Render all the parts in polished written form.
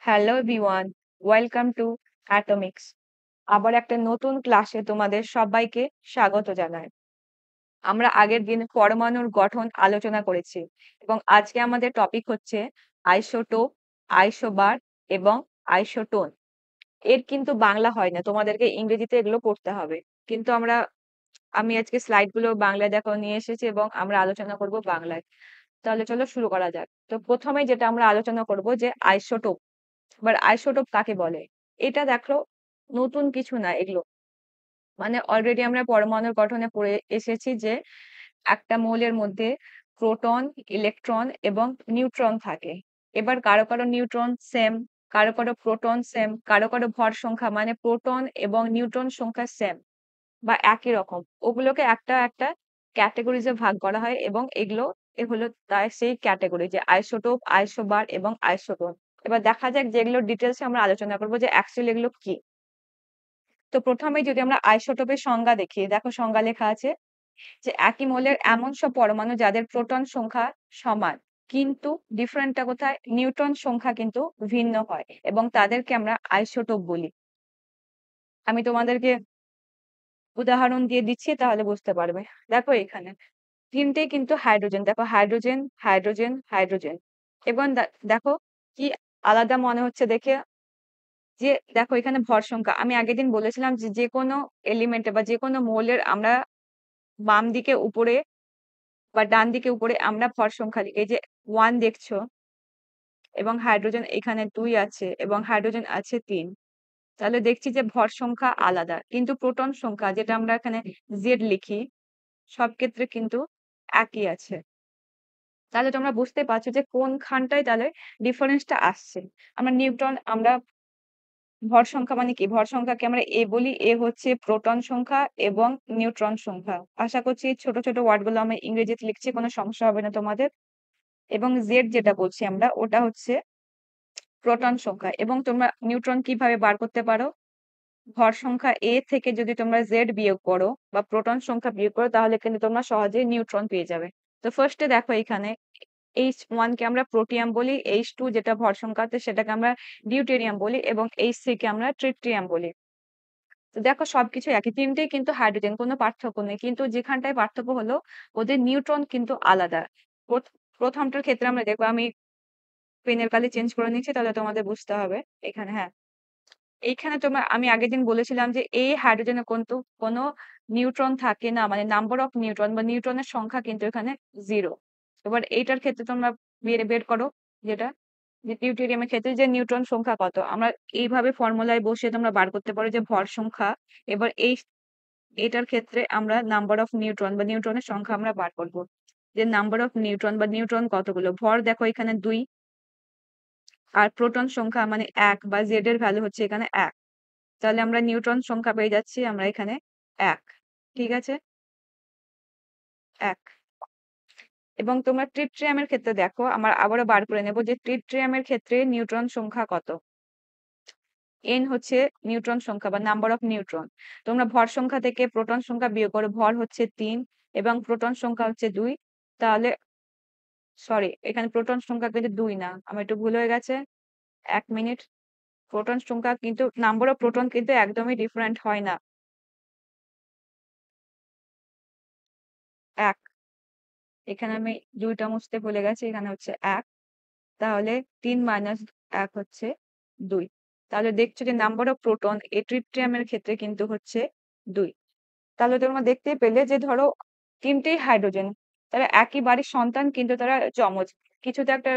Hello everyone, welcome to Atomics. আবার একটা নতুন ক্লাসে তোমাদের সবাইকে স্বাগত জানাই। আমরা আগের দিন পরমাণুর গঠন আলোচনা করেছি এবং আজকে আমাদের টপিক হচ্ছে আইসোটোপ, আইসোবার এবং আইসোটোন। এর কিন্তু বাংলা হয় না, তোমাদেরকে ইংরেজিতে এগুলো পড়তে হবে। কিন্তু আমি আজকে স্লাইডগুলো বাংলায় দেখো নিয়ে এসেছি এবং আমরা আলোচনা করব বাংলায়। তাহলে চলো শুরু করা যাক। তো প্রথমে যেটা আমরা আলোচনা করব যে আইসোটোপ। এবার আইসোটোপ কাকে বলে? এটা দেখো নতুন কিছু না এগুলো। মানে অলরেডি আমরা পরমাণুর গঠনে পড়ে এসেছি যে একটা মৌলের মধ্যে প্রোটন, ইলেকট্রন এবং নিউট্রন থাকে। এবার কারো কারো নিউট্রন সেম, কারো কারো প্রোটন সেম, কারো কারো ভর সংখ্যা মানে প্রোটন এবং নিউট্রন সংখ্যা সেম বা একই রকম। ওগুলোকে একটা একটা ক্যাটাগরিজে ভাগ করা হয় এবং এ হলো তাই সেই ক্যাটাগরি যে আইসোটোপ, আইসোবার এবং আইসোটোন। এবার দেখা যাক যেগুলো ডিটেলসে আমরা আলোচনা করবো যে অ্যাকচুয়ালি এগুলো কি। তো প্রথমে যদি আমরা আইসোটোপের সংজ্ঞা দেখি, দেখো সংজ্ঞা লেখা আছে যে একই মৌলের এমন সব পরমাণু যাদের প্রোটন সংখ্যা সমান, কিন্তু ডিফারেন্টটা কোথায়? নিউট্রন সংখ্যা কিন্তু ভিন্ন হয় এবং তাদেরকে আমরা আইসোটোপ বলি। আমি তোমাদেরকে উদাহরণ দিয়ে দিচ্ছি তাহলে বুঝতে পারবে। দেখো এখানে তিনটেই কিন্তু হাইড্রোজেন, দেখো হাইড্রোজেন, হাইড্রোজেন, হাইড্রোজেন। এবং দেখো কি আলাদা মনে হচ্ছে দেখে, যে দেখো এখানে ভর সংখ্যা আমি আগের দিন বলেছিলাম যে যে কোনো এলিমেন্টে বা যে কোনো মৌলের আমরা বাম দিকে উপরে বা ডান দিকে উপরে আমরা ভর সংখ্যা লিখি। এই যে 1 দেখছো এবং হাইড্রোজেন এখানে 2 আছে এবং হাইড্রোজেন আছে 3। তাহলে দেখছি যে ভর সংখ্যা আলাদা, কিন্তু প্রোটন সংখ্যা যেটা আমরা এখানে জেড লিখি সব ক্ষেত্রে কিন্তু একই আছে। তাহলে তোমরা বুঝতে পারছো যে কোনখানটায় তাহলে ডিফারেন্সটা আসছে। আমরা ভর সংখ্যা মানে কি? ভর সংখ্যাকে আমরা এ বলি। এ হচ্ছে প্রোটন সংখ্যা এবং নিউট্রন সংখ্যা। আশা করছি ছোট ছোট ওয়ার্ড গুলো আমি ইংরেজিতে লিখছি, কোনো সমস্যা হবে না তোমাদের। এবং জেড যেটা বলছি আমরা ওটা হচ্ছে প্রোটন সংখ্যা। এবং তোমরা নিউট্রন কিভাবে বার করতে পারো? ভর সংখ্যা এ থেকে যদি তোমরা জেড বিয়োগ করো বা প্রোটন সংখ্যা বিয়োগ করো তাহলে কিন্তু তোমরা সহজেই নিউট্রন পেয়ে যাবে। তো ফার্স্টে দেখো এখানে H1 কে আমরা প্রোটিয়াম বলি, H2 যেটা ভর সংখ্যাতে সেটাকে আমরা ডিউটেরিয়াম বলি এবং H3 কে আমরা ট্রিটিয়াম বলি। তো দেখো সবকিছু একই, তিনটেই কিন্তু হাইড্রোজেন, কোনো পার্থক্য নেই, কিন্তু যেখানটায় পার্থক্য হলো ওদের নিউট্রন কিন্তু আলাদা। প্রথমটার ক্ষেত্রে আমরা দেখবো, আমি পেনের কালি চেঞ্জ করে নিচ্ছি তাহলে তোমাদের বুঝতে হবে। এখানে হ্যাঁ, এইখানে আমি আগের দিন বলেছিলাম যে এই হাইড্রোজেনে কিন্তু কোনো নিউট্রন থাকে না, মানে নাম্বার অফ নিউট্রন বা নিউট্রনের সংখ্যা কিন্তু এখানে 0। এবার এইটার ক্ষেত্রে তোমরা বের করো, যেটা যে ডিউটেরিয়ামের ক্ষেত্রে যে নিউট্রন সংখ্যা কত, আমরা এইভাবে ফর্মুলায় বসিয়ে তোমরা বার করতে পারো যে ভর সংখ্যা। এবার এটার ক্ষেত্রে আমরা নাম্বার অফ নিউট্রন বা নিউট্রনের সংখ্যা আমরা বার করব, যে নাম্বার অফ নিউট্রন বা নিউট্রন কতগুলো। ভর দেখো এখানে 2 আর প্রোটন সংখ্যা মানে 1 বা জেড এর ভ্যালু হচ্ছে এখানে 1। তাহলে আমরা নিউট্রন সংখ্যা পেয়ে যাচ্ছি আমরা এখানে 1। ঠিক আছে, 1। এবং তোমরা ট্রিটিয়ামের ক্ষেত্রে দেখো, আমরা আবারও বার করে নেব যে ট্রিটিয়ামের ক্ষেত্রে নিউট্রন সংখ্যা কত। এন হচ্ছে নিউট্রন সংখ্যা বা নাম্বার অফ নিউট্রন। তোমরা ভর সংখ্যা থেকে প্রোটন সংখ্যা বিয়োগ করো, ভর হচ্ছে 3 এবং প্রোটন সংখ্যা হচ্ছে 2। তাহলে সরি, এখানে প্রোটন সংখ্যা কিন্তু 2 না, আমার একটু ভুল হয়ে গেছে। 1 মিনিট। প্রোটন সংখ্যা কিন্তু নাম্বার অফ প্রোটন কিন্তু একদমই ডিফারেন্ট হয় না। 1, এখানে আমি 2টা মুছতে ভুলে গেছি, এখানে হচ্ছে 1। তাহলে 3 মাইনাস 1 হচ্ছে 2। তাহলে দেখছো যে নাম্বার অফ প্রোটন এই ট্রিটিয়ামের ক্ষেত্রে কিন্তু হচ্ছে 2। তাহলে তোমরা দেখতেই পেলে যে ধরো তিনটেই হাইড্রোজেন, তারা একই বাড়ির সন্তান কিন্তু তারা যমজ। কিছু তো একটা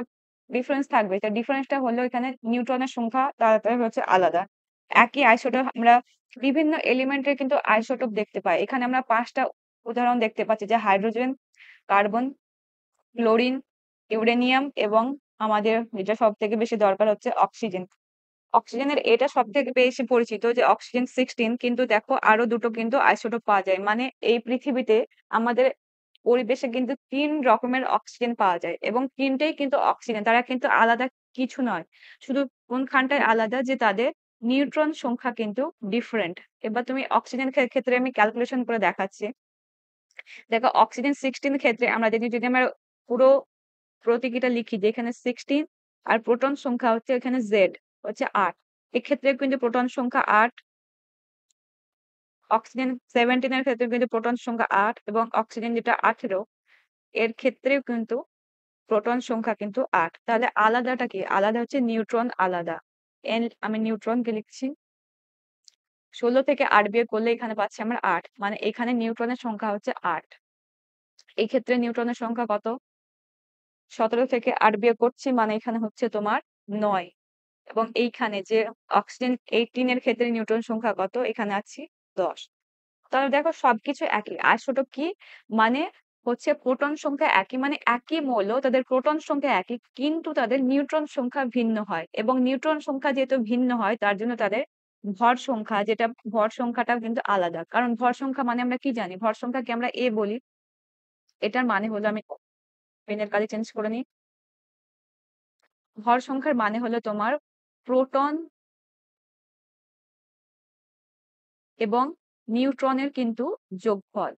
ডিফারেন্স থাকবে, তার ডিফারেন্সটা হলো এখানে নিউট্রনের সংখ্যা তারা হচ্ছে আলাদা। একই আইসোটোপ আমরা বিভিন্ন এলিমেন্টের কিন্তু আইসোটোপ দেখতে পাই। এখানে আমরা 5টা উদাহরণ দেখতে পাচ্ছি, যে হাইড্রোজেন, কার্বন, ক্লোরিন, ইউরেনিয়াম এবং আমাদের যেটা সব থেকে বেশি দরকার হচ্ছে অক্সিজেন। অক্সিজেনের এটা সব থেকে বেশি পরিচিত যে অক্সিজেন 16, কিন্তু দেখো আরো দুটো কিন্তু আইসোটোপ পাওয়া যায়। মানে এই পৃথিবীতে আমাদের পরিবেশে কিন্তু 3 রকমের অক্সিজেন পাওয়া যায় এবং তিনটেই কিন্তু অক্সিজেন, তারা কিন্তু আলাদা কিছু নয়। শুধু কোনখানটায় আলাদা যে তাদের নিউট্রন সংখ্যা কিন্তু ডিফারেন্ট। এবার তুমি অক্সিজেন ক্ষেত্রে আমি ক্যালকুলেশন করে দেখাচ্ছি। দেখো অক্সিজেন 16 ক্ষেত্রে আমরা যদি আমরা পুরো প্রতীকীটা লিখি যে এখানে 16 আর প্রোটন সংখ্যা হচ্ছে এখানে জেড। হচ্ছে ৮। এক্ষেত্রে কিন্তু প্রোটন সংখ্যা ৮, অক্সিজেন 17 এর ক্ষেত্রে কিন্তু প্রোটন সংখ্যা ৮ এবং অক্সিজেন যেটা 18 এর ক্ষেত্রেও কিন্তু প্রোটন সংখ্যা কিন্তু ৮। তাহলে আলাদাটা কি? আলাদা হচ্ছে নিউট্রন আলাদা। আমি নিউট্রনকে লিখছি। ১৬ থেকে ৮ বিয়োগ করলে এখানে পাচ্ছি আমরা ৮। মানে এখানে নিউট্রনের সংখ্যা হচ্ছে ৮। এই ক্ষেত্রে নিউট্রনের সংখ্যা কত? ১৭ থেকে ৮ বিয়োগ করছি মানে এখানে হচ্ছে তোমার ৯। এবং এইখানে যে অক্সিজেন 18 এর ক্ষেত্রে নিউট্রন সংখ্যা কত? এখানে আছি ১০। তাহলে দেখো সবকিছু একই। আইসোটোপ কি? মানে হচ্ছে প্রোটন সংখ্যা একই, মানে একই মৌল, তাদের প্রোটন সংখ্যা একই কিন্তু তাদের নিউট্রন সংখ্যা ভিন্ন হয় এবং নিউট্রন সংখ্যা যেহেতু ভিন্ন হয় তার জন্য তাদের ভর সংখ্যা, যেটা ভর সংখ্যাটাও কিন্তু আলাদা। কারণ ভর সংখ্যা মানে আমরা কি জানি? ভর সংখ্যাকে আমরা A বলি। এটার মানে হলো, আমি পেনের কালি চেঞ্জ করে নিই। ভর সংখ্যার মানে হলো তোমার প্রোটন এবং নিউট্রনের কিন্তু যোগফল।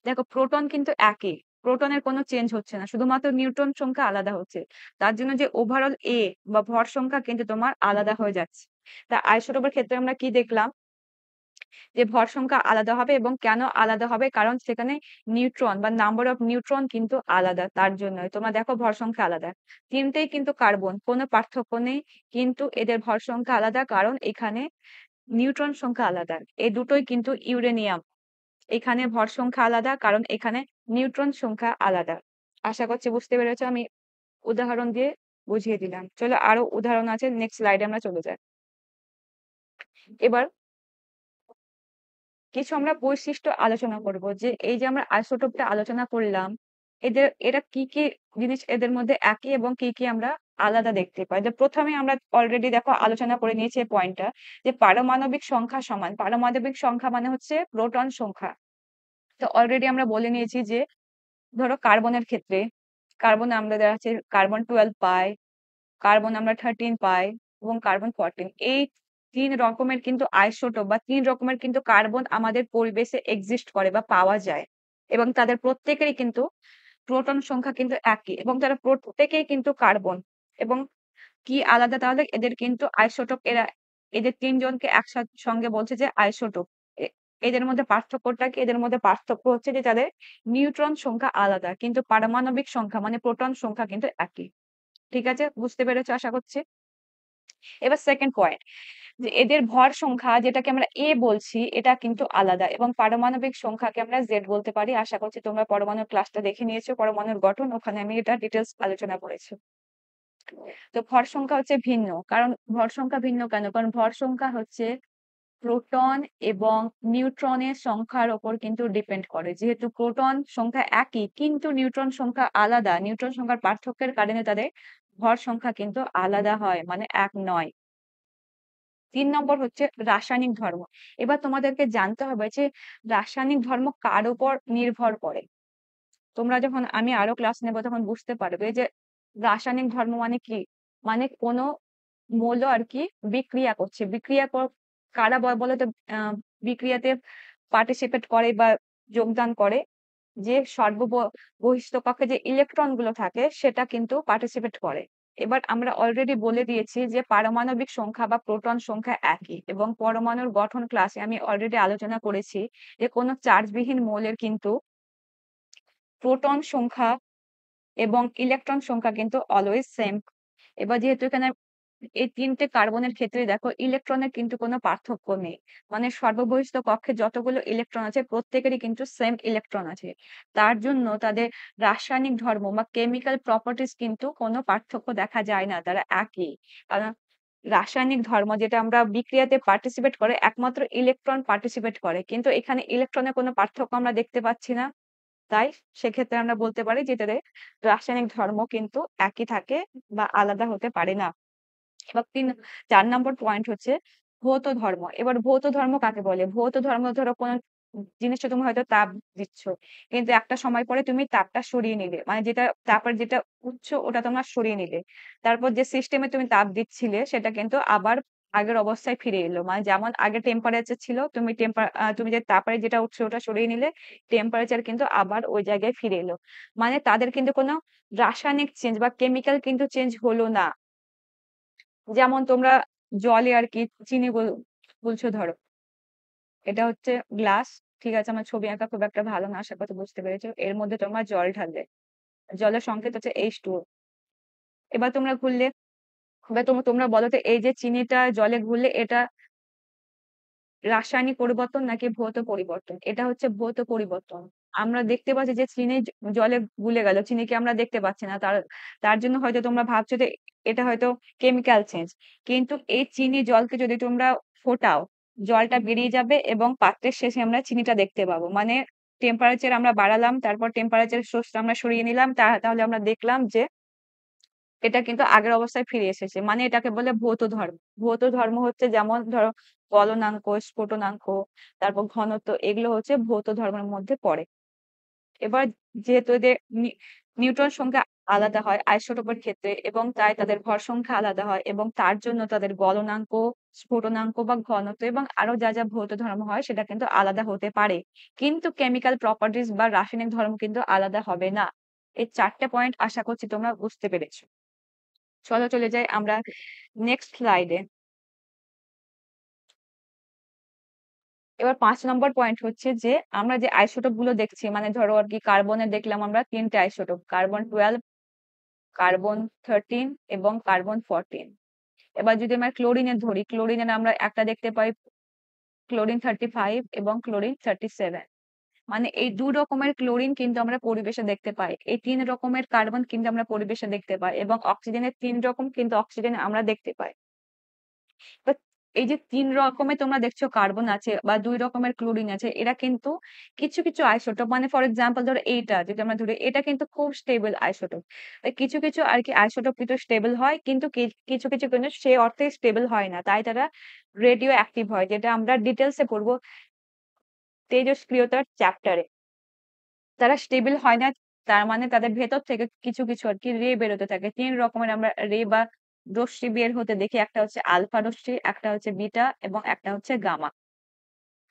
দেখো প্রোটন কিন্তু একই। প্রোটনের কোনো চেঞ্জ হচ্ছে না। শুধুমাত্র নিউট্রন সংখ্যা আলাদা হচ্ছে। তার জন্য যে ওভারঅল A বা ভর সংখ্যা কিন্তু তোমার আলাদা হয়ে যাচ্ছে। তা আইসোটোপের ক্ষেত্রে আমরা কি দেখলাম? যে ভর সংখ্যা আলাদা হবে এবং কেন আলাদা হবে? কারণ সেখানে নিউট্রন বা নাম্বার অফ নিউট্রন কিন্তু আলাদা, তার জন্যই। তোমরা দেখো ভর সংখ্যা আলাদা। ৩ টেই কিন্তু কার্বন, কোনো পার্থক্য নেই। কিন্তু এদের ভর সংখ্যা আলাদা কারণ এখানে নিউট্রন সংখ্যা আলাদা। এই দুটোই কিন্তু ইউরেনিয়াম। এখানে ভর সংখ্যা আলাদা কারণ এখানে নিউট্রন সংখ্যা আলাদা। আশা করছি বুঝতে পেরেছো। আমি উদাহরণ দিয়ে বুঝিয়ে দিলাম। চলো আরো উদাহরণ আছে, নেক্সট স্লাইডে আমরা চলে যাই। এবার কিছু আমরা বৈশিষ্ট্য আলোচনা করব যে এই যে আমরা আইসোটোপটা আলোচনা করলাম, এরা কি কি জিনিস এদের মধ্যে একই এবং কি কি আমরা আলাদা দেখতে পাই। যে প্রথমে আমরা অলরেডি দেখো আলোচনা করে নিয়েছি এই পয়েন্টটা, যে পারমাণবিক সংখ্যা সমান। পারমাণবিক সংখ্যা মানে হচ্ছে প্রোটন সংখ্যা। তো অলরেডি আমরা বলে নিয়েছি যে ধরো কার্বনের ক্ষেত্রে, কার্বন আমরা দেখা যাচ্ছে কার্বন 12 পাই, কার্বন আমরা 13 পাই এবং কার্বন 14। এই ৩ রকমের কিন্তু আইসোটোপ বা ৩ রকমের কিন্তু কার্বন আমাদের পরিবেশে এক্সিস্ট করে বা পাওয়া যায়। এবং তাদের প্রত্যেকেরই কিন্তু প্রোটন সংখ্যা কিন্তু একই এবং তারা প্রত্যেকেই কিন্তু কার্বন। এবং কি আলাদা তাহলে? এদের কিন্তু আইসোটোপ, এদের ৩ জনকে সঙ্গে বলছে যে আইসোটোপ। এ এদের মধ্যে পার্থক্যটা কি? এদের মধ্যে পার্থক্য হচ্ছে যে তাদের নিউট্রন সংখ্যা আলাদা কিন্তু পারমাণবিক সংখ্যা মানে প্রোটন সংখ্যা কিন্তু একই। ঠিক আছে? বুঝতে পেরেছো আশা করছি। এবার সেকেন্ড পয়েন্ট, যে এদের ভর সংখ্যা যেটাকে আমরা A বলছি এটা কিন্তু আলাদা এবং পারমাণবিক সংখ্যাকে আমরা Z বলতে পারি। আশা করছি তোমরা পরমাণুর ক্লাসটা দেখে নিয়েছো, পরমাণুর গঠন, ওখানে আমি এটা ডিটেইলস আলোচনা করেছি। তো ভর সংখ্যা হচ্ছে ভিন্ন। কারণ ভর সংখ্যা ভিন্ন কেন? কারণ ভর সংখ্যা হচ্ছে প্রোটন এবং নিউট্রনের সংখ্যার উপর কিন্তু ডিপেন্ড করে। যেহেতু প্রোটন সংখ্যা একই কিন্তু নিউট্রন সংখ্যা আলাদা, নিউট্রন সংখ্যার পার্থক্যের কারণে তাদের ভর সংখ্যা কিন্তু আলাদা হয়, মানে এক নয়। ৩ নম্বর হচ্ছে রাসায়নিক ধর্ম। এবার তোমাদেরকে জানতে হবে যে রাসায়নিক ধর্ম কার উপর নির্ভর করে। তোমরা যখন আমি আরো ক্লাস নেব তখন বুঝতে পারবে যে রাসায়নিক ধর্ম মানে কি? মানে কোন মৌল আর কি বিক্রিয়া করছে। বিক্রিয়া কারা বলো তো? বিক্রিয়াতে পার্টিসিপেট করে বা যোগদান করে যে বহিঃস্থ কক্ষে যে ইলেকট্রন গুলো থাকে সেটা কিন্তু পার্টিসিপেট করে। এবার আমরা অলরেডি বলে দিয়েছি যে পারমাণবিক সংখ্যা বা প্রোটন সংখ্যা একই এবং পরমাণুর গঠন ক্লাসে আমি অলরেডি আলোচনা করেছি যে কোনো চার্জবিহীন মৌলের কিন্তু প্রোটন সংখ্যা এবং ইলেকট্রন সংখ্যা কিন্তু অলওয়েজ সেম। এবার যেহেতু এখানে এই ৩ টে কার্বনের ক্ষেত্রে দেখো ইলেকট্রনের কিন্তু কোনো পার্থক্য নেই। মানে সর্ববহিঃস্থ কক্ষে যতগুলো ইলেকট্রন আছে প্রত্যেকেরই কিন্তু সেম ইলেকট্রন আছে। তার জন্য তাদের রাসায়নিক ধর্ম বা কেমিক্যাল প্রপার্টিজ কিন্তু কোনো পার্থক্য দেখা যায় না, তারা একই। কারণ রাসায়নিক ধর্ম যেটা আমরা বিক্রিয়াতে পার্টিসিপেট করে একমাত্র ইলেকট্রন পার্টিসিপেট করে। কিন্তু এখানে ইলেকট্রনের কোনো পার্থক্য আমরা দেখতে পাচ্ছি না। তাই সেক্ষেত্রে আমরা বলতে পারি যে তাদের রাসায়নিক ধর্ম কিন্তু একই থাকে বা আলাদা হতে পারে না। এবার ৪ নম্বর পয়েন্ট হচ্ছে ভৌত ধর্ম। এবার ভৌত ধর্ম কাকে বলে? ভৌত ধর্ম ধরো কোন জিনিসটা তুমি হয়তো তাপ দিচ্ছ। কিন্তু একটা সময় পরে তুমি তাপটা সরিয়ে নিলে। মানে যেটা তাপের যেটা উৎস ওটা তোমরা সরিয়ে নিলে। তারপর যে সিস্টেমে তুমি তাপ দিচ্ছিলে সেটা কিন্তু আবার আগের অবস্থায় ফিরে এলো। মানে যেমন আগে টেম্পারেচার ছিল, তুমি যে তাপমাত্রা যেটা উঠছে ওটা সরিয়ে নিলে টেম্পারেচার কিন্তু আবার ওই জায়গায় ফিরে এলো। মানে তাদের কিন্তু কোনো রাসায়নিক চেঞ্জ বা কেমিক্যাল কিন্তু চেঞ্জ হলো না। যেমন তোমরা জলে আর কি চিনি গুলছো ধরো। এটা হচ্ছে গ্লাস। ঠিক আছে? আমার ছবি আঁকা খুব একটা ভালো না, আশা করি বুঝতে পেরেছো। এর মধ্যে তোমার জল ঢাললে। জলের সংকেত হচ্ছে H2O। এবার তোমরা ঘুরলে, এবার তোমরা বলো তো এই যে চিনিটা জলে ঘুরলে এটা রাসায়নিক পরিবর্তন নাকি ভৌত পরিবর্তন? এটা হচ্ছে ভৌত পরিবর্তন। আমরা দেখতে পাচ্ছি যে চিনি জলে গুলে গেল। চিনিকে আমরা দেখতে পাচ্ছি না। তার তার জন্য হয়তো তোমরা ভাবছো যে এটা হয়তো কেমিক্যাল চেঞ্জ। কিন্তু এই চিনি জলকে যদি তোমরা ফোটাও, জলটা বেরিয়ে যাবে এবং পাত্রের শেষে আমরা চিনিটা দেখতে পাবো। মানে টেম্পারেচার আমরা বাড়ালাম, তারপর টেম্পারেচার সোর্স আমরা সরিয়ে নিলাম। তাহলে আমরা দেখলাম যে এটা কিন্তু আগের অবস্থায় ফিরে এসেছে। মানে এটাকে বলে ভৌত ধর্ম। ভৌত ধর্ম হচ্ছে যেমন ধরো গলনাঙ্ক, স্ফুটনাঙ্ক, তারপর ঘনত্ব, এগুলো হচ্ছে ভৌত ধর্মের মধ্যে পড়ে। এবার যেহেতু এদের নিউট্রন সংখ্যা আলাদা হয় আইসোটোপের ক্ষেত্রে এবং তাই তাদের ভর সংখ্যা আলাদা হয় এবং তার জন্য তাদের গলনাঙ্ক, স্ফুটনাঙ্ক বা ঘনত্ব এবং আরো যা যা ভৌত ধর্ম হয় সেটা কিন্তু আলাদা হতে পারে। কিন্তু কেমিক্যাল প্রপার্টিজ বা রাসায়নিক ধর্ম কিন্তু আলাদা হবে না। এই 4টে পয়েন্ট আশা করছি তোমরা বুঝতে পেরেছো। চলো চলে যাই আমরা নেক্সট স্লাইডে। এবার 5 নম্বর পয়েন্ট হচ্ছে যে আমরা যে আইসোটোপ গুলো দেখছি, মানে ধরো আর কি কার্বনে দেখলাম আমরা 3টে আইসোটোপ, কার্বন-12, কার্বন-13 এবং কার্বন-14। এবার যদি আমরা ক্লোরিনে ধরি, ক্লোরিনের আমরা একটা দেখতে পাই ক্লোরিন-35 এবং ক্লোরিন-37। মানে এই 2 রকমের ক্লোরিন কিন্তু আমরা পরিবেশে দেখতে পাই। এই 3 রকমের কার্বন কিন্তু আমরা পরিবেশে দেখতে পাই এবং অক্সিজেনের 3 রকম কিন্তু অক্সিজেন আমরা দেখতে পাই। বাট এই যে 3 রকমের তোমরা দেখছো কার্বন আছে বা 2 রকমের ক্লোরিন আছে, এরা কিন্তু কিছু কিছু আইসোটোপ, মানে ফর এক্সাম্পল ধরো এইটা যদি আমরা ধরি, এটা কিন্তু খুব স্টেবল আইসোটোপ। কিছু কিছু আর কি আইসোটোপ কিন্তু স্টেবল হয়, কিন্তু কিছু কিছু কিন্তু সে অর্থে স্টেবল হয় না, তাই তারা রেডিও অ্যাক্টিভ হয়, যেটা আমরা ডিটেলসে পড়বো তেজস্ক্রিয়তার চ্যাপ্টারে। তারা স্টেবল হয় না, তার মানে তাদের ভেতর থেকে কিছু কিছু আর কি রে বেরোতে থাকে। 3 রকমের আমরা রে বা রশ্মি বের হতে দেখি। একটা হচ্ছে আলফা রশ্মি, একটা হচ্ছে বিটা এবং একটা হচ্ছে গামা।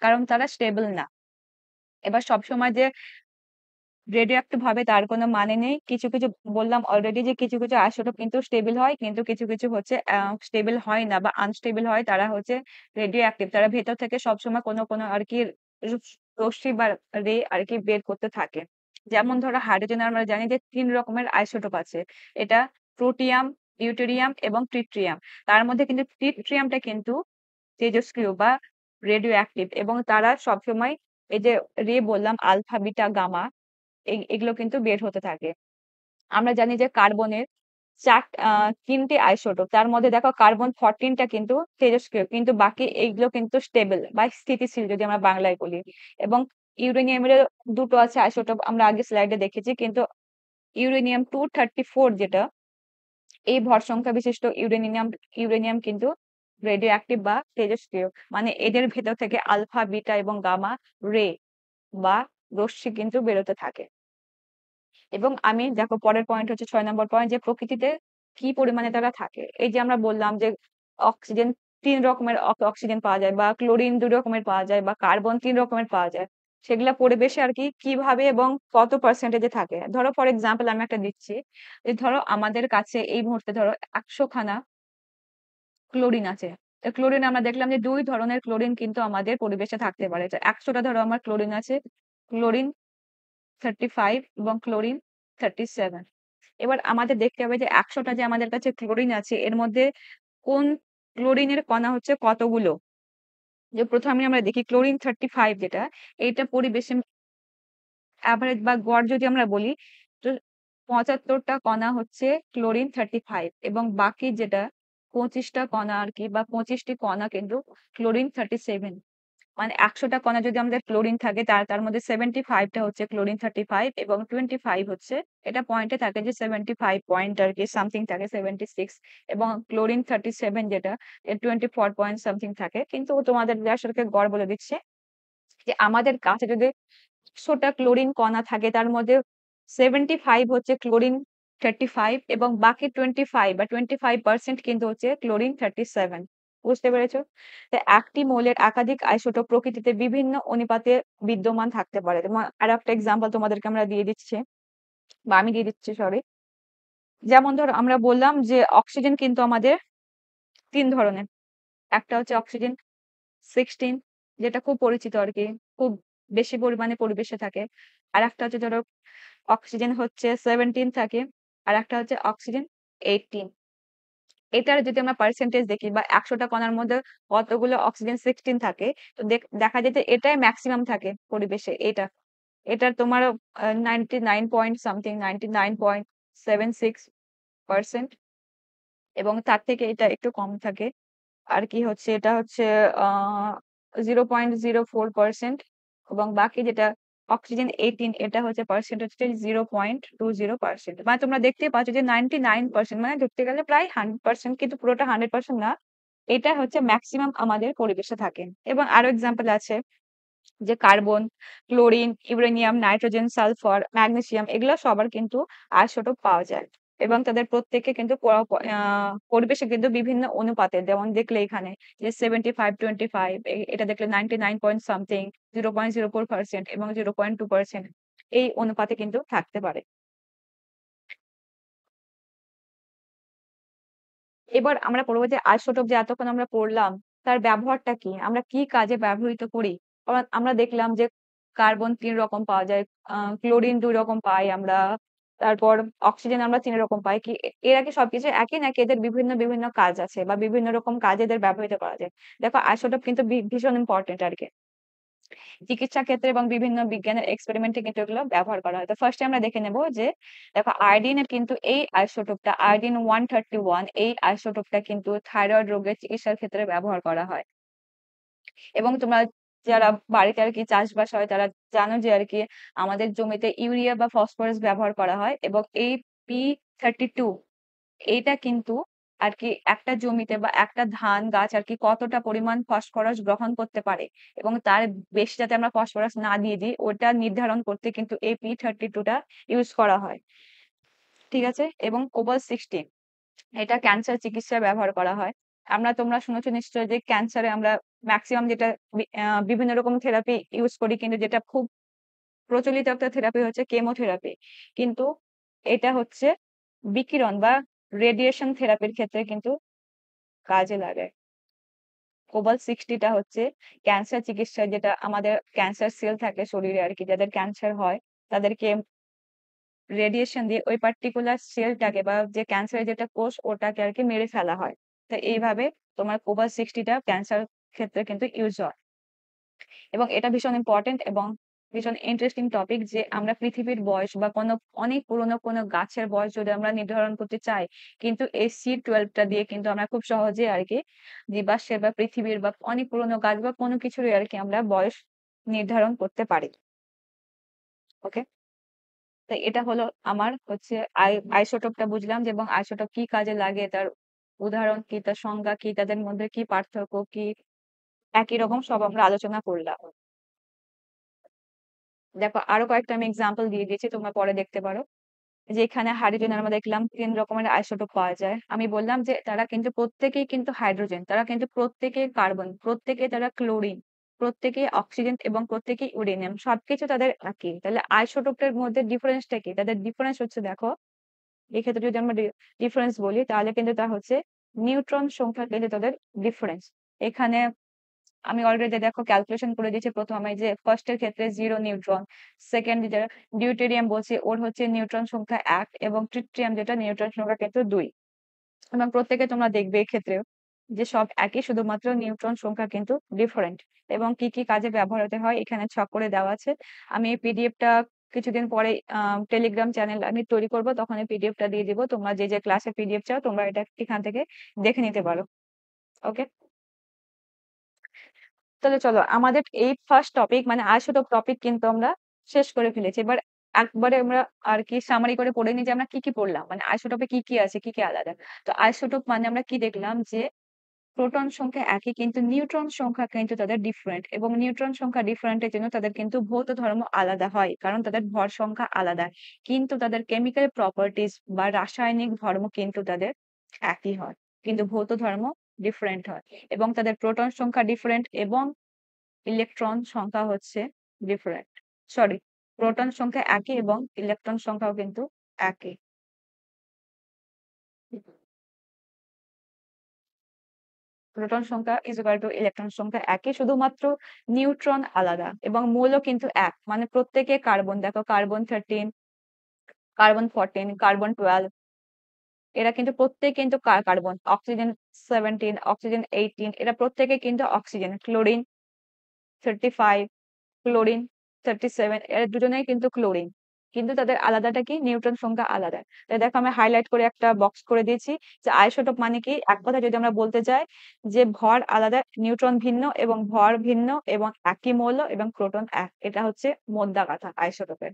কারণ তারা স্টেবল না। এবার সবসময় যে রেডিও অ্যাক্টিভ হবে তার কোনো মানে নেই। কিছু কিছু বললাম অলরেডি যে কিছু কিছু আইসোটোপ কিন্তু স্টেবল হয়, কিন্তু কিছু কিছু হচ্ছে স্টেবল হয় না বা আনস্টেবল হয়, তারা হচ্ছে রেডিও অ্যাক্টিভ। তারা ভেতর থেকে সবসময় কোনো কোনো আর কি রশ্মি বা রে আর কি বের করতে থাকে। যেমন ধরো হাইড্রোজেন আমরা জানি যে 3 রকমের আইসোটোপ আছে। এটা প্রোটিয়াম, ডিউটেরিয়াম এবং ট্রিটিয়াম। তার মধ্যে কিন্তু ট্রিটিয়ামটা কিন্তু তেজস্ক্রিয় বা রেডিও অ্যাক্টিভ এবং তারা সবসময় এই যে রে বললাম আলফা, বিটা, গামা, এগুলো কিন্তু বের হতে থাকে। আমরা জানি যে কার্বনের 3টে আইসোটোপ, তার মধ্যে দেখো কার্বন-14 টা কিন্তু তেজস্ক্রিয়, কিন্তু বাকি এইগুলো কিন্তু স্টেবল বা স্থিতিশীল যদি আমরা বাংলায় বলি। এবং ইউরেনিয়ামের 2টো আছে আইসোটোপ, আমরা আগে স্লাইডে দেখেছি। কিন্তু ইউরেনিয়াম 234 যেটা, এই ভর সংখ্যা বিশিষ্ট ইউরেনিয়াম কিন্তু রেডিও অ্যাক্টিভ বা তেজস্ক্রিয়। মানে এদের ভেতর থেকে আলফা, বিটা এবং গামা রে বা রশ্মি কিন্তু বেরোতে থাকে। এবং আমি দেখো পরের পয়েন্ট হচ্ছে 6 নম্বর পয়েন্ট, যে প্রকৃতিতে কি পরিমাণে তারা থাকে। এই যে আমরা বললাম যে অক্সিজেন 3 রকমের অক্সিজেন পাওয়া যায় বা ক্লোরিন 2 রকমের পাওয়া যায় বা কার্বন 3 রকমের পাওয়া যায়। সেগুলা পরিবেশে আর কি কিভাবে এবং কত পার্সেন্টেজে থাকে। ধরো ফর এক্সাম্পল আমি একটা দিচ্ছি, যে ধরো আমাদের কাছে এই মুহূর্তে ধরো 100 খানা ক্লোরিন আছে। তো ক্লোরিন আমরা দেখলাম যে 2 ধরনের ক্লোরিন কিন্তু আমাদের পরিবেশে থাকতে পারে। তো 100টা ধরো আমার ক্লোরিন আছে, ক্লোরিন 35 এবং ক্লোরিন 37। এবার আমাদের দেখতে হবে যে 100টা যে আমাদের কাছে ক্লোরিন আছে, এর মধ্যে কোন ক্লোরিনের কণা হচ্ছে কতগুলো। যে প্রথমে আমরা দেখি ক্লোরিন 35 যেটা, এইটা পরিবেশে এভারেজ বা গড় যদি আমরা বলি, তো 75টা কণা হচ্ছে ক্লোরিন 35 এবং বাকি যেটা 25টা কণা আর কি বা 25টি কণা কিন্তু ক্লোরিন 37। মানে 100টা কণা যদি আমাদের ক্লোরিন থাকে, তার মধ্যে 75টা হচ্ছে ক্লোরিন 35 এবং 25 হচ্ছে, এটা পয়েন্টে থাকে যে 75 পয়েন্ট আর কি সামথিং থাকে 76। এবং ক্লোরিন 37 যেটা 24 পয়েন্ট সামথিং থাকে। কিন্তু তোমাদের আসলে গড় বলে দিচ্ছে যে আমাদের কাছে যদি 100টা ক্লোরিন কণা থাকে, তার মধ্যে 75 হচ্ছে ক্লোরিন 35 এবং বাকি 25 বা 25% কিন্তু হচ্ছে ক্লোরিন 37। বুঝতে পেরেছো? তো একটি মৌলের একাধিক আইসোটোপ প্রকৃতিতে বিভিন্ন অনুপাতে বিদ্যমান থাকতে পারে। আরো একটা এক্সাম্পল তোমাদেরকে আমরা দিয়ে দিচ্ছি, বা আমি দিয়ে দিচ্ছি, সরি। যেমন ধরো আমরা বললাম যে অক্সিজেন কিন্তু আমাদের ৩ ধরনের। একটা হচ্ছে অক্সিজেন 16, যেটা খুব পরিচিত আরকি। খুব বেশি পরিমাণে পরিবেশে থাকে। আরেকটা হচ্ছে ধরো অক্সিজেন হচ্ছে 17 থাকে। আরেকটা হচ্ছে অক্সিজেন 18। এটার যদি আমরা পার্সেন্টেজ দেখি বা ১০০ টা কণার মধ্যে কতগুলো অক্সিজেন 16 থাকে, তো দেখা যায় যে এটাই মেক্সিমাম থাকে পরিবেশে এটা। এটার তোমার 99 পয়েন্ট সামথিং 99.76% এবং তার থেকে এটা একটু কম থাকে। আর কি হচ্ছে এটা হচ্ছে আ 0.04% এবং বাকি যেটা অক্সিজেন 18 এটা হচ্ছে পার্সেন্ট হচ্ছে 0.20%। মানে তোমরা দেখতেই পাচ্ছ যে 99% মানে ধরতে গেলে প্রায় 100%, কিন্তু পুরোটা 100% না। এটা হচ্ছে মেক্সিমাম আমাদের পরিবেশে থাকে। এবং আরো এক্সাম্পল আছে যে carbon, chlorine, uranium, nitrogen, sulphur, magnesium এগুলো সবার কিন্তু আইসোটোপ পাওয়া যায়। এবং তাদের প্রত্যেকে কিন্তু পরিবেশে কিন্তু বিভিন্ন অনুপাতে, যেমন দেখলে এখানে যে 75-25, এটা দেখলে 99 পয়েন্ট সামথিং, 0.04% এবং 0.2% এই অনুপাতে কিন্তু থাকতে পারে। এবার আমরা পড়বো যে আইসোটোপ যে এতক্ষণ আমরা পড়লাম, তার ব্যবহারটা কি? আমরা কি কাজে ব্যবহৃত করি? আমরা দেখলাম যে কার্বন ৩ রকম পাওয়া যায়, ক্লোরিন ২ রকম পাই আমরা। তারপর অক্সিজেন আমরা ৩ রকম পাই। কি এরা কি সবকিছু একই, নাকি এদের বিভিন্ন, বিভিন্ন কাজ আছে বা বিভিন্ন রকম কাজে এদের ব্যবহৃত করা যায়? দেখো আইসোটোপ কিন্তু ভীষণ ইম্পোর্টেন্ট আরকি। চিকিৎসা ক্ষেত্রে এবং বিভিন্ন বিজ্ঞানের এক্সপেরিমেন্টে কিন্তু এগুলো ব্যবহার করা হয়। তো ফার্স্ট এ আমরা দেখে নেব যে দেখো আয়োডিনের কিন্তু এই আইসোটোপটা আয়োডিন 131, এই আইসোটোপটা কিন্তু থাইরয়েড রোগের চিকিৎসার ক্ষেত্রে ব্যবহার করা হয়। এবং তোমরা যারা বাড়িতে আরকি চাষবাস হয় তারা জানো যে আরকি আমাদের জমিতে ইউরিয়া বা ফসফরাস ব্যবহার করা হয় এবং এই P32 এইটা কিন্তু আরকি একটা জমিতে বা একটা ধান গাছ আরকি কতটা পরিমাণ ফসফরাস গ্রহণ করতে পারে এবং তার বেশি যাতে আমরা ফসফরাস না দিয়ে দিই, ওটা নির্ধারণ করতে কিন্তু এই P32 টা ইউজ করা হয়। ঠিক আছে? এবং কোবাল-60 এটা ক্যান্সার চিকিৎসায় ব্যবহার করা হয়। তোমরা শুনেছ নিশ্চয়ই যে ক্যান্সারে আমরা মেক্সিমাম যেটা বিভিন্ন রকম থেরাপি ইউজ করি, কিন্তু যেটা খুব প্রচলিত একটা থেরাপি হচ্ছে কেমোথেরাপি। কিন্তু এটা হচ্ছে বিকিরণ বা রেডিয়েশন থেরাপির ক্ষেত্রে কিন্তু কাজে লাগে। কোবাল-60 টা হচ্ছে ক্যান্সার চিকিৎসায়, যেটা আমাদের ক্যান্সার সেল থাকে শরীরে আরকি, যাদের ক্যান্সার হয় তাদেরকে রেডিয়েশন দিয়ে ওই পার্টিকুলার সেলটাকে বা যে ক্যান্সারের যেটা কোষ ওটাকে আরকি মেরে ফেলা হয়। তো এইভাবে তোমার কোবাল-60 টা ক্যান্সার ক্ষেত্রে কিন্তু ইউজ হয়। এবং এটা ভীষণ ইম্পোর্টেন্ট এবং ভীষণ ইন্টারেস্টিং টপিক যে আমরা পৃথিবীর বয়স বা অনেক পুরনো কোনো গাছের বয়স যদি আমরা নির্ধারণ করতে চাই, কিন্তু এই C12 টা দিয়ে কিন্তু আমরা খুব সহজেই আরকি জীবাশ্মের বা পৃথিবীর বা অনেক পুরনো গাছ বা কোনো কিছুরই আরকি আমরা বয়স নির্ধারণ করতে পারি। ওকে? তো এটা হলো আমার হচ্ছে আইসোটোপটা বুঝলাম যে, এবং আইসোটোপ কি কাজে লাগে, তার উদাহরণ কি, তার সংজ্ঞা কি, তাদের মধ্যে কি পার্থক্য কি, একই রকম সব আমরা আলোচনা করলাম। দেখো আরো কয়েকটা আমি এক্সাম্পল দিয়ে দিয়েছি, তোমরা পরে দেখতে পারো। যে এখানে হাইড্রোজেন আমরা দেখলাম ৩ রকমের আইসোটোপ পাওয়া যায়। আমি বললাম যে তারা কিন্তু প্রত্যেকেই কিন্তু হাইড্রোজেন, তারা কিন্তু প্রত্যেকেই কার্বন, প্রত্যেকেই তারা ক্লোরিন, প্রত্যেকেই অক্সিজেন এবং প্রত্যেকেই ইউরেনিয়াম। সবকিছু তাদের একই। তাহলে আইসোটোপের মধ্যে ডিফারেন্সটা কি? তাদের ডিফারেন্স হচ্ছে দেখো, এক্ষেত্রে যদি আমরা ডিফারেন্স বলি তাহলে কিন্তু তা হচ্ছে নিউট্রন সংখ্যা কিন্তু তাদের ডিফারেন্স। এখানে আমি অলরেডি দেখো ক্যালকুলেশন করে দিয়েছি প্রথমে, যে ফার্স্ট এর ক্ষেত্রে 0 নিউট্রন, সেকেন্ড যেটা ডিউটেরিয়াম বলছি ওর হচ্ছে নিউট্রন সংখ্যা 1 এবং ট্রিটিয়াম যেটা নিউট্রন সংখ্যা কিন্তু 2। এবং প্রত্যেকে তোমরা দেখবে এক্ষেত্রেও যে সব একই, শুধুমাত্র নিউট্রন সংখ্যা কিন্তু ডিফারেন্ট। এবং কি, কি কাজে ব্যবহার হতে হয় এখানে ছক করে দেওয়া আছে। আমি এই পিডিএফটা কিছুদিন পরে টেলিগ্রাম চ্যানেল আমি তৈরি করব, তখন এই পিডিএফটা দিয়ে দিব। তোমরা যে ক্লাসের পিডিএফ চাও তোমরা এটা এখান থেকে দেখে নিতে পারো। ওকে? তাহলে চলো আমাদের এই ফার্স্ট টপিক মানে আইসোটোপ টপিক কিন্তু আমরা শেষ করে ফেলেছি। এবার একবারে আমরা আর কি সামারি করে পড়ে নিই যে আমরা কি, কি পড়লাম। মানে আইসোটোপে কি, কি আছে, কি, কি আলাদা। তো আইসোটোপ মানে আমরা কি দেখলাম যে প্রোটন সংখ্যা একই কিন্তু নিউট্রন সংখ্যা কিন্তু তাদের ডিফারেন্ট, এবং নিউট্রন সংখ্যা ডিফারেন্ট এর জন্য তাদের কিন্তু ভৌত ধর্ম আলাদা হয়, কারণ তাদের ভর সংখ্যা আলাদা। কিন্তু তাদের কেমিক্যাল প্রপার্টিজ বা রাসায়নিক ধর্ম কিন্তু তাদের একই হয়। কিন্তু ভৌত ধর্ম ডিফারেন্ট হয় এবং তাদের প্রোটন সংখ্যা ডিফারেন্ট এবং ইলেকট্রন সংখ্যা হচ্ছে ডিফারেন্ট। সরি, প্রোটন সংখ্যা একই এবং ইলেকট্রন সংখ্যাও কিন্তু একই। প্রোটন সংখ্যা ইজ ইকুয়াল টু ইলেকট্রন সংখ্যা একই, শুধুমাত্র নিউট্রন আলাদা এবং মৌলও কিন্তু এক, মানে প্রত্যেকে কার্বন, দেখো কার্বন 13, কার্বন 14, কার্বন 12, এরা কিন্তু প্রত্যেকে কিন্তু কার্বন। অক্সিজেন 17, অক্সিজেন 18, এরা প্রত্যেকে কিন্তু অক্সিজেন। ক্লোরিন 35, ক্লোরিন 37, এরা দুজনেই কিন্তু ক্লোরিন, কিন্তু তাদের আলাদাটা কি, নিউট্রন সংখ্যা আলাদা। তাই দেখো আমি হাইলাইট করে একটা বক্স করে দিয়েছি যে আইসোটোপ মানে কি, এক কথা যদি আমরা বলতে চাই যে ভর আলাদা, নিউট্রন ভিন্ন এবং ভর ভিন্ন এবং একই মৌল এবং প্রোটন এক, এটা হচ্ছে মোদ্দা কথা আইসোটোপের।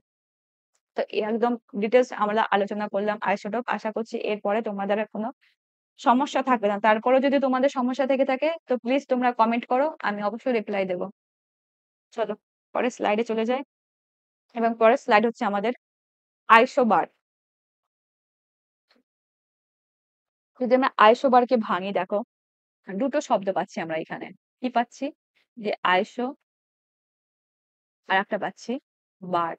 তো একদম ডিটেলস আমরা আলোচনা করলাম আইসোটোপ। আশা করছি এরপরে তোমাদের আর কোনো সমস্যা থাকবে না। তারপরেও যদি তোমাদের সমস্যা থেকে থাকে তো প্লিজ তোমরা কমেন্ট করো, আমি অবশ্যই রিপ্লাই দেবো। চলো পরের স্লাইডে চলে যাই, এবং পরের স্লাইড হচ্ছে আমাদের আইসোবার। যদি আমরা আইসোবারকে ভাঙি, দেখো দুটো শব্দ পাচ্ছি আমরা এখানে। কি পাচ্ছি, যে আইসো, আর একটা পাচ্ছি বার।